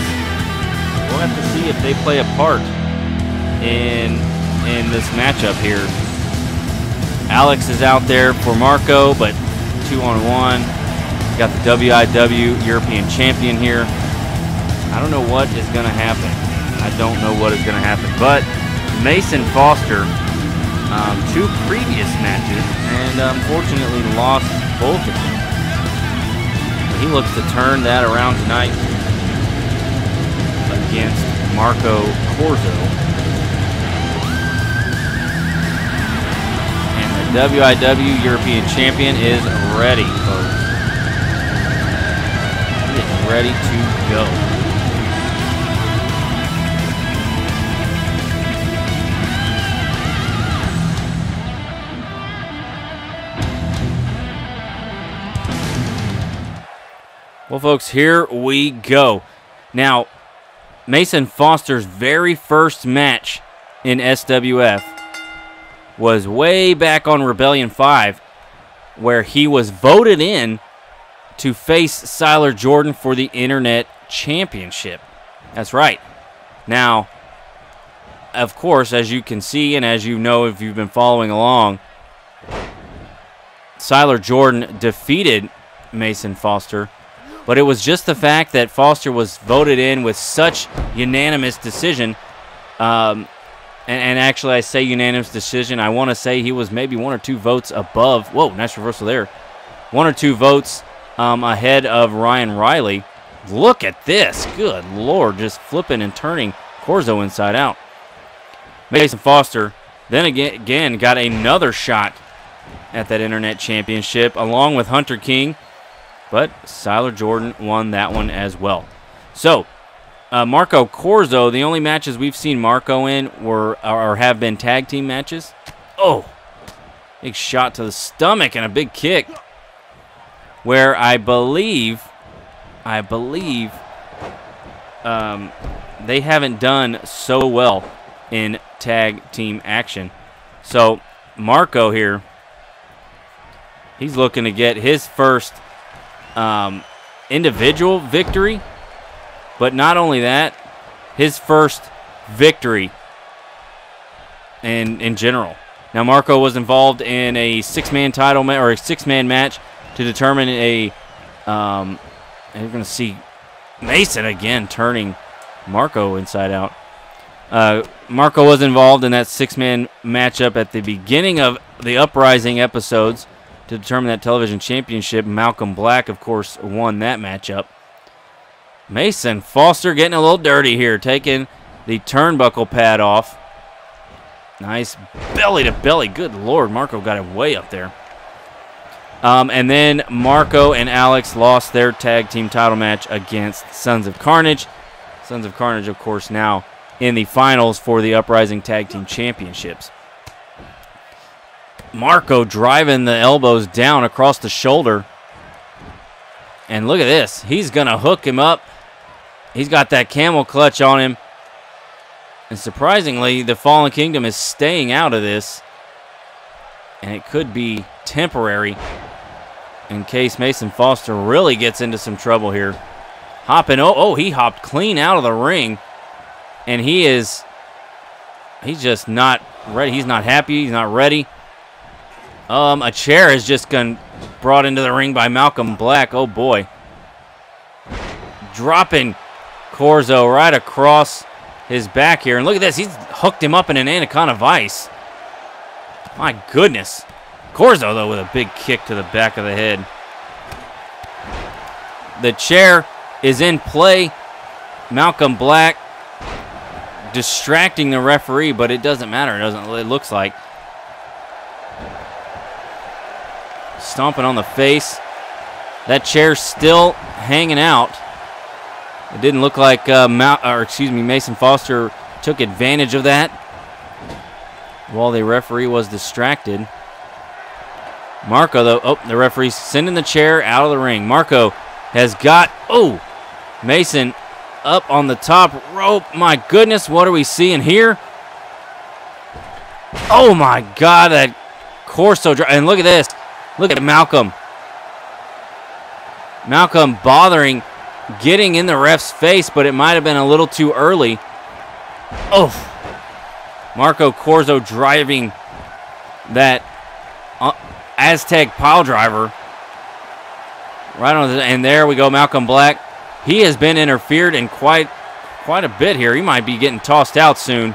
we'll have to see if they play a part in this matchup here. Alex is out there for Marco, but 2-on-1. Got the WIW European Champion here. I don't know what is going to happen. I don't know what is going to happen. But Mason Foster, 2 previous matches, and unfortunately lost both of them. He looks to turn that around tonight against Marco Corzo. And the WIW European Champion is ready, folks. He is ready to go. Well, folks, here we go. Now, Mason Foster's very first match in SWF was way back on Rebellion 5, where he was voted in to face Siler Jordan for the Internet Championship. That's right. Now, of course, as you can see and as you know if you've been following along, Siler Jordan defeated Mason Foster. But it was just the fact that Foster was voted in with such unanimous decision. And actually, I say unanimous decision. I want to say he was maybe 1 or 2 votes above. Whoa, nice reversal there. 1 or 2 votes ahead of Ryan Riley. Look at this. Good Lord, just flipping and turning Corzo inside out. Mason Foster then again got another shot at that Internet Championship along with Hunter King. But Siler Jordan won that one as well. So, Marco Corzo, the only matches we've seen Marco in have been tag team matches. Oh, big shot to the stomach and a big kick. Where I believe they haven't done so well in tag team action. So, Marco here, he's looking to get his first individual victory, but not only that, his first victory in general. Now, Marco was involved in a 6-man title or a 6-man match to determine and you're going to see Mason again turning Marco inside out. Marco was involved in that 6-man matchup at the beginning of the Uprising episodes to determine that television championship. Malcolm Black, of course, won that matchup. Mason Foster getting a little dirty here, taking the turnbuckle pad off. Nice belly to belly. Good Lord, Marco got it way up there. And then Marco and Alex lost their tag team title match against Sons of Carnage. Sons of Carnage, of course, now in the finals for the Uprising Tag Team Championships. Marco driving the elbows down across the shoulder. And look at this. He's going to hook him up. He's got that camel clutch on him. And surprisingly, the Fallen Kingdom is staying out of this. And it could be temporary in case Mason Foster really gets into some trouble here. Hopping, oh, he hopped clean out of the ring. And he's just not ready. He's not happy. He's not ready. A chair is just brought into the ring by Malcolm Black. Oh, boy. Dropping Corzo right across his back here. And look at this. He's hooked him up in an Anaconda Vice. My goodness. Corzo, though, with a big kick to the back of the head. The chair is in play. Malcolm Black distracting the referee, but it doesn't matter. It looks like. Stomping on the face. That chair's still hanging out. It didn't look like Mason Foster took advantage of that while the referee was distracted. Marco, though, the referee's sending the chair out of the ring. Marco has got, Mason up on the top rope. My goodness, what are we seeing here? Oh, my God, that Corso drive. And look at this. Look at Malcolm. Malcolm bothering getting in the ref's face, but it might have been a little too early. Oh. Marco Corzo driving that Aztec pile driver. Right on the, and there we go, Malcolm Black. He has been interfered in quite a bit here. He might be getting tossed out soon.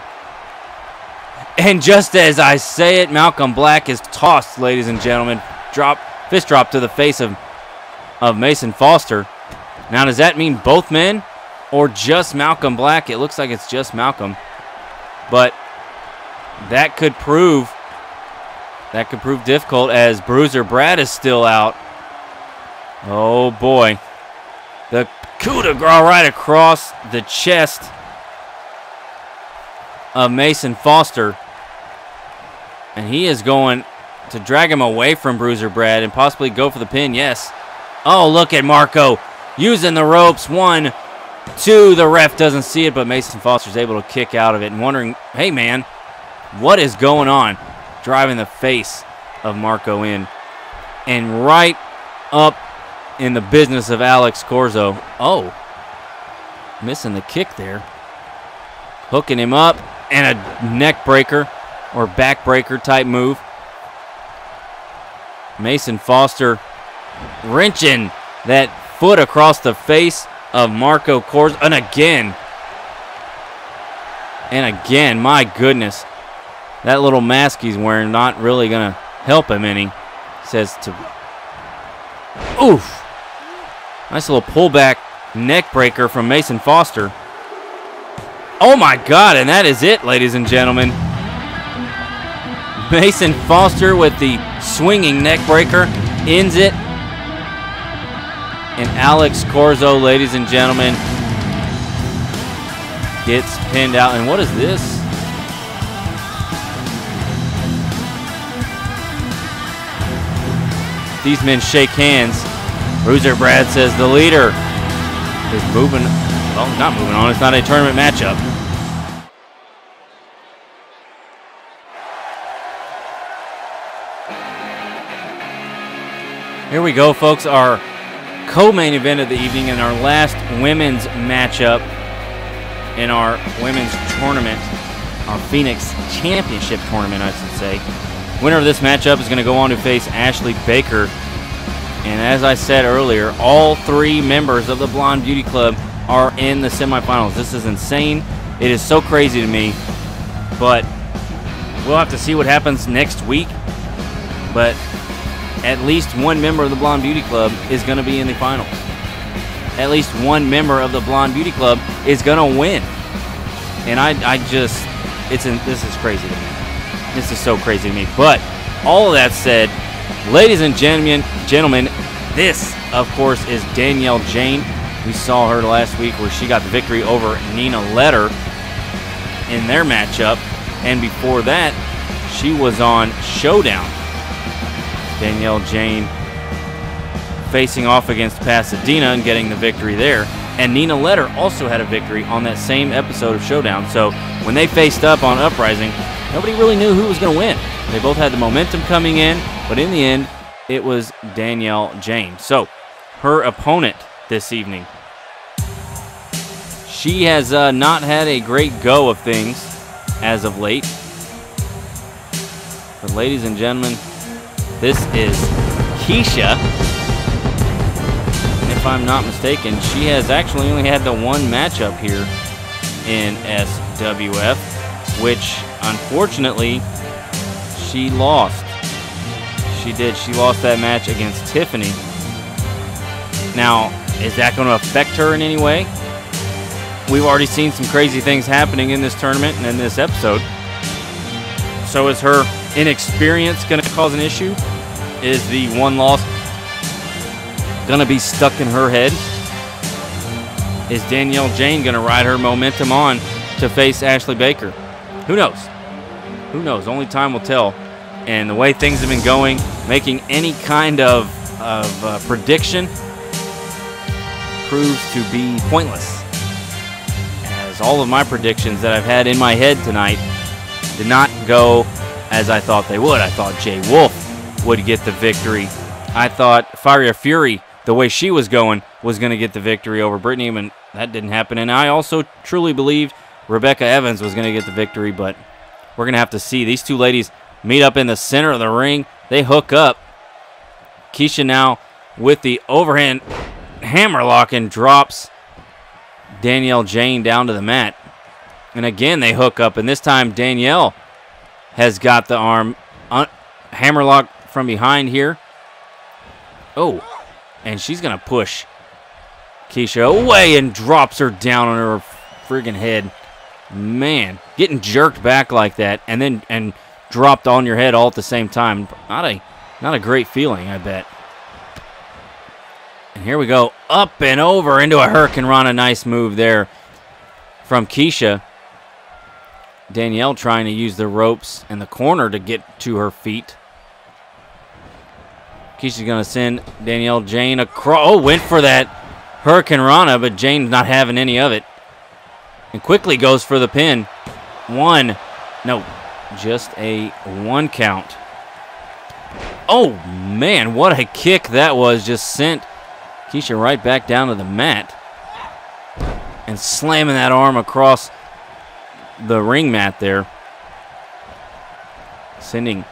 And just as I say it, Malcolm Black is tossed, ladies and gentlemen. Fist drop to the face of Mason Foster. Now, does that mean both men or just Malcolm Black? It looks like it's just Malcolm. But that could prove difficult as Bruiser Brad is still out. Oh, boy. The coup de grace right across the chest of Mason Foster. And he is going to drag him away from Bruiser Brad and possibly go for the pin. Yes. Oh, look at Marco using the ropes. 1, 2. The ref doesn't see it, but Mason Foster's able to kick out of it and wondering, hey, man, what is going on? Driving the face of Marco in. And right up in the business of Alex Corzo. Oh, missing the kick there. Hooking him up and a neck breaker or back breaker type move. Mason Foster wrenching that foot across the face of Marco Corzo. And again, my goodness. That little mask he's wearing not really going to help him any. Says to... Oof. Nice little pullback neck breaker from Mason Foster. Oh, my God, and that is it, ladies and gentlemen. Mason Foster with the swinging neck breaker ends it. And Alex Corzo, ladies and gentlemen, gets pinned out. And what is this? These men shake hands. Bruiser Brad says the leader is moving. Well, not moving on. It's not a tournament matchup. Here we go, folks. Our co-main event of the evening and our last women's matchup in our women's tournament, our Phoenix Championship tournament, I should say. Winner of this matchup is going to go on to face Ashley Baker. And as I said earlier, all 3 members of the Blonde Beauty Club are in the semifinals. This is insane. It is so crazy to me. But we'll have to see what happens next week. But at least one member of the Blonde Beauty Club is going to be in the finals. At least one member of the Blonde Beauty Club is going to win. And this is crazy to me. This is so crazy to me. But all of that said, ladies and gentlemen, this, of course, is Danielle Jane. We saw her last week where she got the victory over Nina Letter in their matchup. And before that, she was on Showdown. Danielle Jane facing off against Pasadena and getting the victory there. And Nina Letter also had a victory on that same episode of Showdown. So when they faced up on Uprising, nobody really knew who was going to win. They both had the momentum coming in, but in the end, it was Danielle Jane. So her opponent this evening, she has not had a great go of things as of late. But ladies and gentlemen, this is Keisha. And if I'm not mistaken, she has actually only had the one matchup here in SWF, which unfortunately she lost. She did. She lost that match against Tiffany. Now, is that going to affect her in any way? We've already seen some crazy things happening in this tournament and in this episode. So is her inexperience going to cause an issue? Is the one loss going to be stuck in her head? Is Danielle Jane going to ride her momentum on to face Ashley Baker? Who knows? Who knows? Only time will tell. And the way things have been going, making any kind of prediction proves to be pointless. As all of my predictions that I've had in my head tonight did not go as I thought they would. I thought Jay Wolf would get the victory. I thought Fiery Fury, the way she was going to get the victory over Brittany, and that didn't happen. And I also truly believed Rebecca Evans was going to get the victory, but we're going to have to see. These two ladies meet up in the center of the ring. They hook up. Keisha now with the overhand hammerlock and drops Danielle Jane down to the mat. And again, they hook up, and this time Danielle has got the arm hammerlock from behind here. Oh, and she's going to push Keisha away and drops her down on her friggin' head. Man, getting jerked back like that and dropped on your head all at the same time. Not a great feeling, I bet. And here we go, up and over into a Hurricane Rana. Nice move there from Keisha. Danielle trying to use the ropes and the corner to get to her feet. Keisha's going to send Danielle Jane across. Oh, went for that Hurricane Rana, but Jane's not having any of it. And quickly goes for the pin. Just a 1 count. Oh, man, what a kick that was. Just sent Keisha right back down to the mat. And slamming that arm across the ring mat there. Sending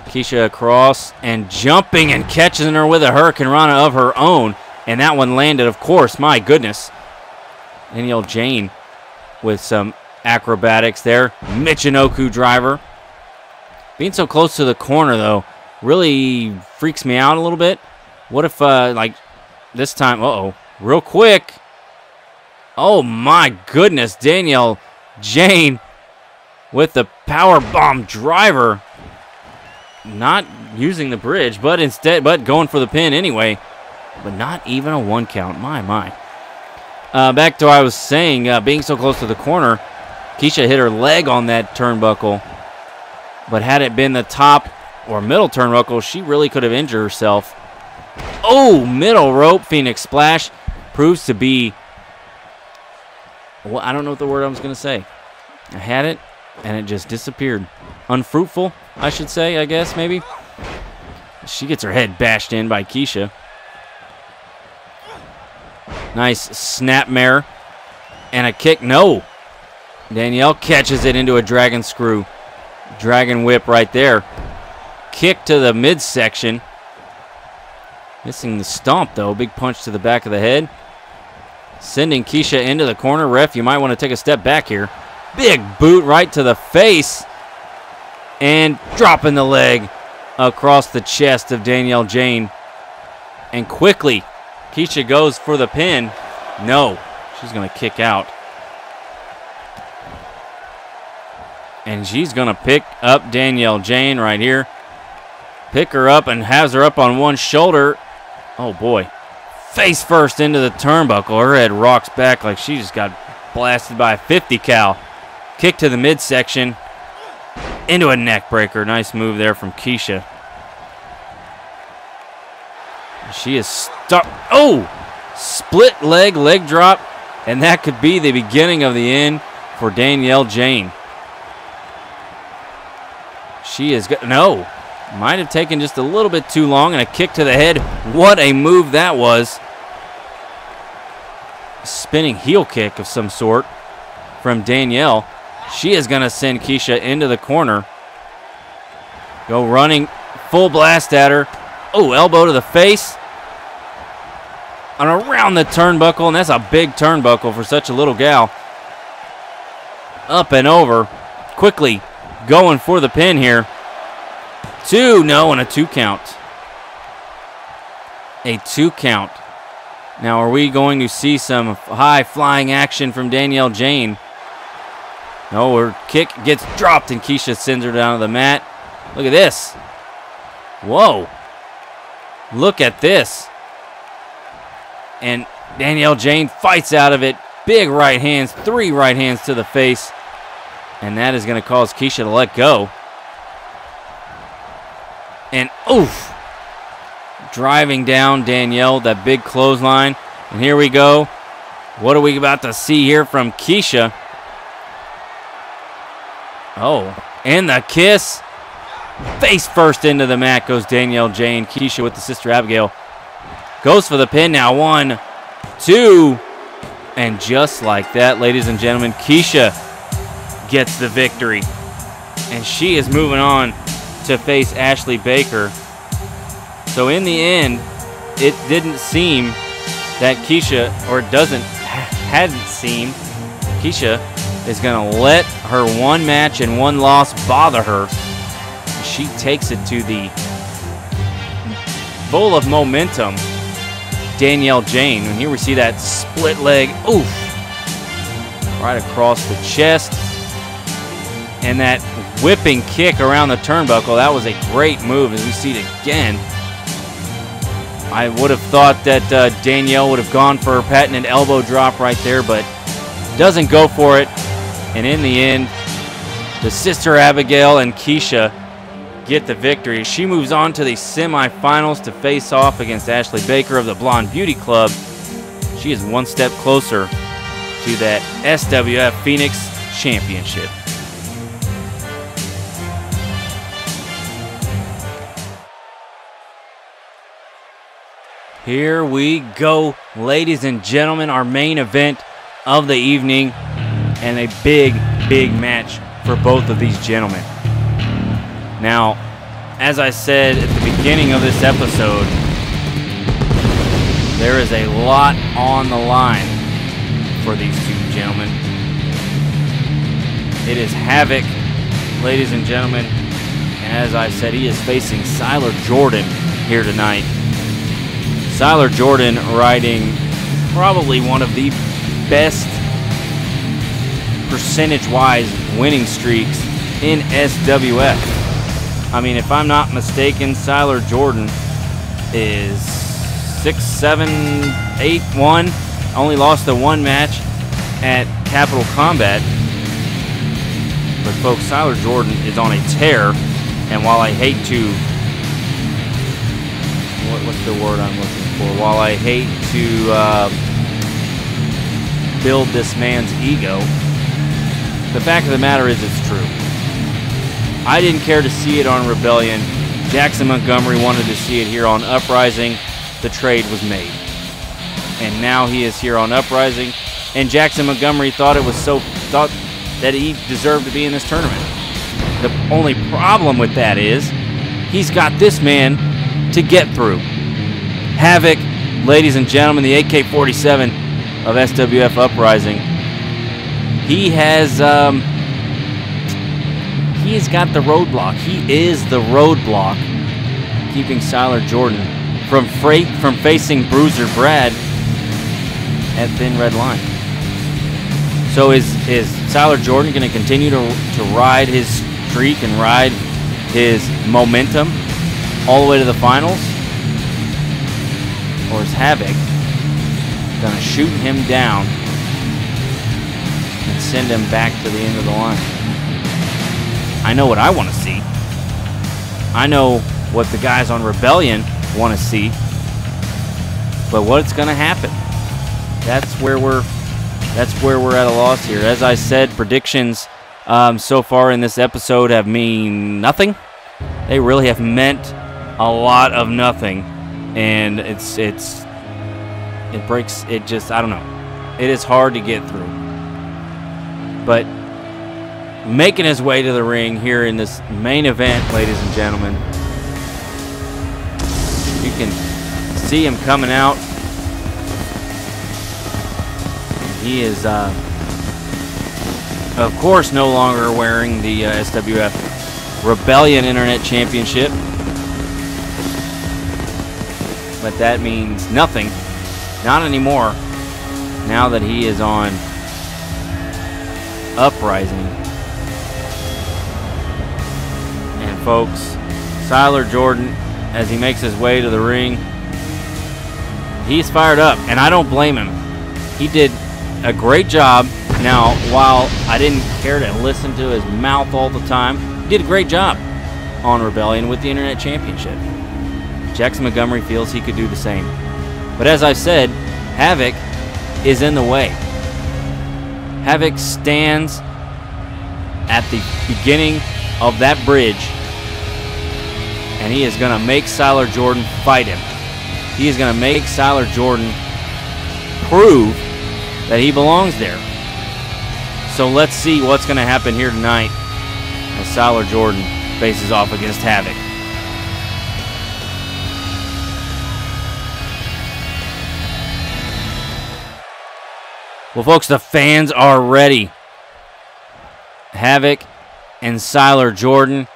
Keisha across and jumping and catching her with a Hurricane Rana of her own. And that one landed, of course. My goodness. Danielle Jane with some acrobatics there. Michinoku driver. Being so close to the corner, though, really freaks me out a little bit. What if, this time, real quick. Oh, my goodness. Danielle Jane with the power bomb driver. Not using the bridge, but going for the pin anyway. But not even a 1 count. My. Back to what I was saying, being so close to the corner, Keisha hit her leg on that turnbuckle. But had it been the top or middle turnbuckle, she really could have injured herself. Oh, middle rope Phoenix Splash proves to be, well, I don't know what the word I was going to say. I had it, and it just disappeared. Unfruitful, I should say, I guess, maybe. She gets her head bashed in by Keisha. Nice snapmare. And a kick. No. Danielle catches it into a dragon screw. Dragon whip right there. Kick to the midsection. Missing the stomp, though. Big punch to the back of the head. Sending Keisha into the corner. Ref, you might want to take a step back here. Big boot right to the face. And dropping the leg across the chest of Danielle Jane. And quickly, Keisha goes for the pin. No, she's going to kick out. And she's going to pick up Danielle Jane right here. Pick her up and has her up on one shoulder. Oh, boy. Face first into the turnbuckle. Her head rocks back like she just got blasted by a 50 cal. Kick to the midsection. Into a neck breaker. Nice move there from Keisha. She is stuck. Oh! Split leg drop. And that could be the beginning of the end for Danielle Jane. She is good. No. Might have taken just a little bit too long, and a kick to the head. What a move that was. Spinning heel kick of some sort from Danielle. She is going to send Keisha into the corner. Go running, full blast at her. Oh, elbow to the face. And around the turnbuckle, and that's a big turnbuckle for such a little gal. Up and over. Quickly going for the pin here. 2, no, and a 2 count. A 2 count. Now, are we going to see some high-flying action from Danielle Jane? No, her kick gets dropped, and Keisha sends her down to the mat. Look at this. Whoa. Look at this. And Danielle Jane fights out of it. Big right hands, 3 right hands to the face. And that is going to cause Keisha to let go. And oof. Driving down Danielle, that big clothesline. And here we go. What are we about to see here from Keisha? Oh, and the kiss. Face first into the mat goes Danielle Jane. Keisha with the Sister Abigail. Goes for the pin now. 1, 2. And just like that, ladies and gentlemen, Keisha gets the victory. And she is moving on to face Ashley Baker. So in the end, it didn't seem that Keisha, or hadn't seemed, Keisha is going to let her 1 match and 1 loss bother her. She takes it to the full of momentum Danielle Jane. And here we see that split leg, oof, right across the chest. And that whipping kick around the turnbuckle, that was a great move as we see it again. I would have thought that Danielle would have gone for her patented elbow drop right there, but doesn't go for it. And in the end, the Sister Abigail and Keisha get the victory. She moves on to the semifinals to face off against Ashley Baker of the Blonde Beauty Club. She is 1 step closer to that SWF Phoenix Championship. Here we go, ladies and gentlemen, our main event of the evening, and a big, big match for both of these gentlemen. Now, as I said at the beginning of this episode, there is a lot on the line for these 2 gentlemen. It is Havoc, ladies and gentlemen, and as I said, he is facing Siler Jordan here tonight. Siler Jordan riding probably one of the best percentage-wise winning streaks in SWF. I mean, if I'm not mistaken, Siler Jordan is 6-7-8-1. Only lost the 1 match at Capital Combat. But folks, Siler Jordan is on a tear, and while I hate to... What's the word I'm looking for? While I hate to build this man's ego, the fact of the matter is it's true. I didn't care to see it on Rebellion. Jackson Montgomery wanted to see it here on Uprising. The trade was made. And now he is here on Uprising. And Jackson Montgomery thought that he deserved to be in this tournament. The only problem with that is he's got this man to get through. Havoc, ladies and gentlemen, the AK-47 of SWF Uprising. He has got the roadblock. He is the roadblock keeping Siler Jordan from facing Bruiser Brad at Thin Red Line. So is Siler Jordan going to continue to ride his streak and ride his momentum all the way to the finals? Or is Havoc going to shoot him down and send him back to the end of the line? I know what I want to see. I know what the guys on Rebellion want to see. But what's going to happen? That's where we're at a loss here. As I said, predictions so far in this episode have mean nothing. They really have meant a lot of nothing, and it breaks. It just, I don't know. It is hard to get through. But making his way to the ring here in this main event, ladies and gentlemen, you can see him coming out. He is, of course, no longer wearing the SWF Rebellion Internet Championship. But that means nothing. Not anymore. Now that he is on Uprising. And folks, Siler Jordan, as he makes his way to the ring, he's fired up, and I don't blame him. He did a great job. Now, while I didn't care to listen to his mouth all the time, he did a great job on Rebellion with the Internet Championship. Jackson Montgomery feels he could do the same. But as I've said, Havoc is in the way. Havoc stands at the beginning of that bridge, and he is going to make Siler Jordan fight him. He is going to make Siler Jordan prove that he belongs there. So let's see what's going to happen here tonight as Siler Jordan faces off against Havoc. Well, folks, the fans are ready. Havoc and Siler Jordan.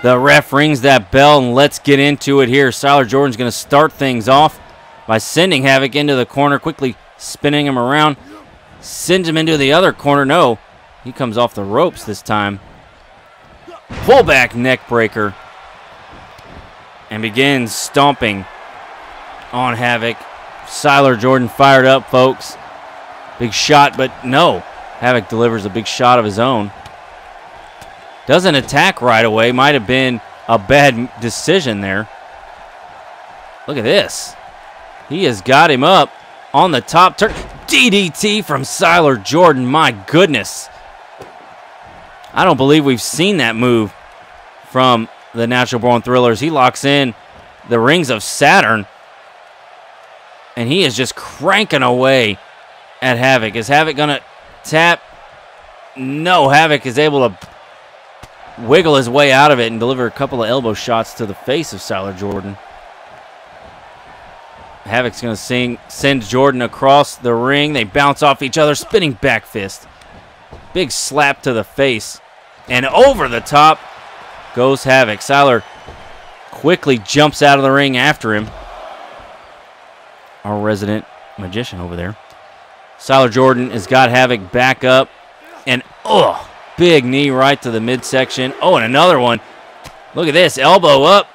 The ref rings that bell, and let's get into it here. Siler Jordan's going to start things off by sending Havoc into the corner, quickly spinning him around. Sends him into the other corner. No, he comes off the ropes this time. Pullback neck breaker. And begins stomping on Havoc. Siler Jordan fired up, folks. Big shot, but no. Havoc delivers a big shot of his own. Doesn't attack right away. Might have been a bad decision there. Look at this. He has got him up on the top turn. DDT from Siler Jordan. My goodness. I don't believe we've seen that move from the Natural Born Thrillers. He locks in the rings of Saturn, and he is just cranking away at Havoc. Is Havoc going to tap? No, Havoc is able to wiggle his way out of it and deliver a couple of elbow shots to the face of Siler Jordan. Havoc's going to send Jordan across the ring. They bounce off each other. Spinning back fist. Big slap to the face. And over the top goes Havoc. Siler quickly jumps out of the ring after him. Our resident magician over there. Siler Jordan has got Havoc back up. And, oh, big knee right to the midsection. Oh, and another one. Look at this. Elbow up.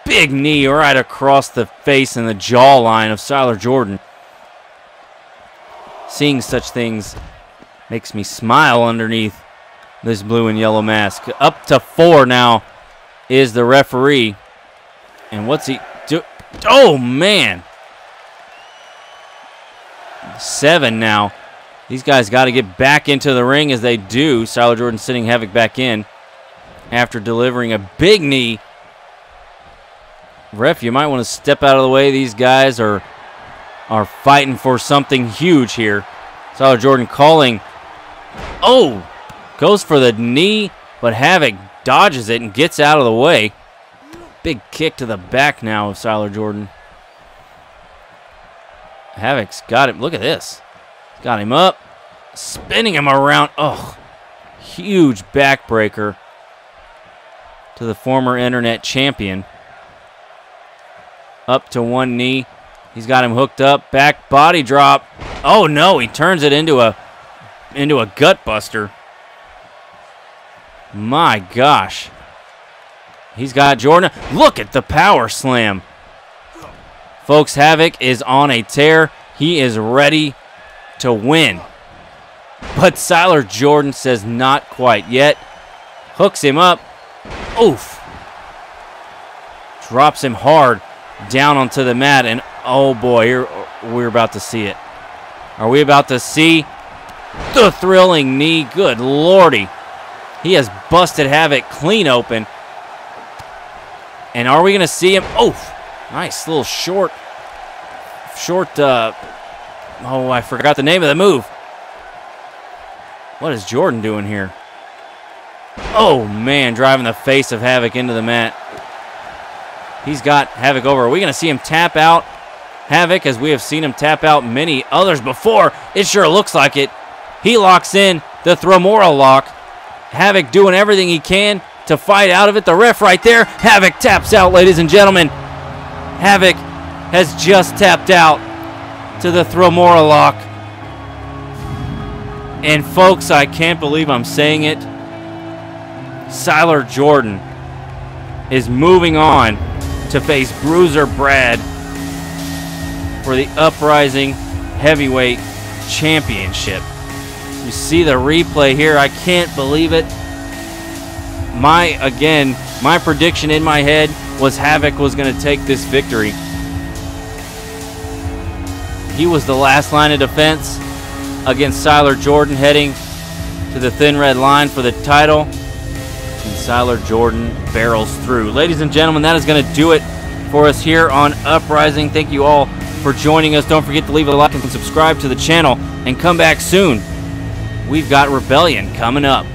Big knee right across the face and the jawline of Siler Jordan. Seeing such things makes me smile underneath this blue and yellow mask. Up to 4 now is the referee. And what's he do? Oh, man. 7 now. These guys got to get back into the ring as they do. Siler Jordan sending Havoc back in after delivering a big knee. Ref, you might want to step out of the way. These guys are fighting for something huge here. Siler Jordan calling. Oh, goes for the knee, but Havoc dodges it and gets out of the way. Big kick to the back now of Siler Jordan. Havoc's got him. Look at this. Got him up, spinning him around. Oh, huge backbreaker to the former Internet champion. Up to one knee. He's got him hooked up. Back body drop. Oh, no. He turns it into a into a gut buster. My gosh. He's got Jordan. Look at the power slam. Folks, Havoc is on a tear. He is ready to win. But Siler Jordan says not quite yet. Hooks him up. Oof. Drops him hard down onto the mat. And oh boy, here we're about to see it. Are we about to see the thrilling knee? Good lordy. He has busted Havoc clean open. And are we going to see him? Oh, nice little short, oh, I forgot the name of the move. What is Jordan doing here? Oh, man, driving the face of Havoc into the mat. He's got Havoc over. Are we going to see him tap out Havoc as we have seen him tap out many others before? It sure looks like it. He locks in the Thromora lock. Havoc doing everything he can to fight out of it. The ref right there. Havoc taps out, ladies and gentlemen. Havoc has just tapped out to the Thromora lock. And folks, I can't believe I'm saying it. Siler Jordan is moving on to face Bruiser Brad for the Uprising Heavyweight Championship. You see the replay here. I can't believe it. My prediction in my head was Havoc was going to take this victory. He was the last line of defense against Siler Jordan, heading to the thin red line for the title. And Siler Jordan barrels through. Ladies and gentlemen, that is going to do it for us here on Uprising. Thank you all for joining us. Don't forget to leave a like and subscribe to the channel, and come back soon. We've got Rebellion coming up.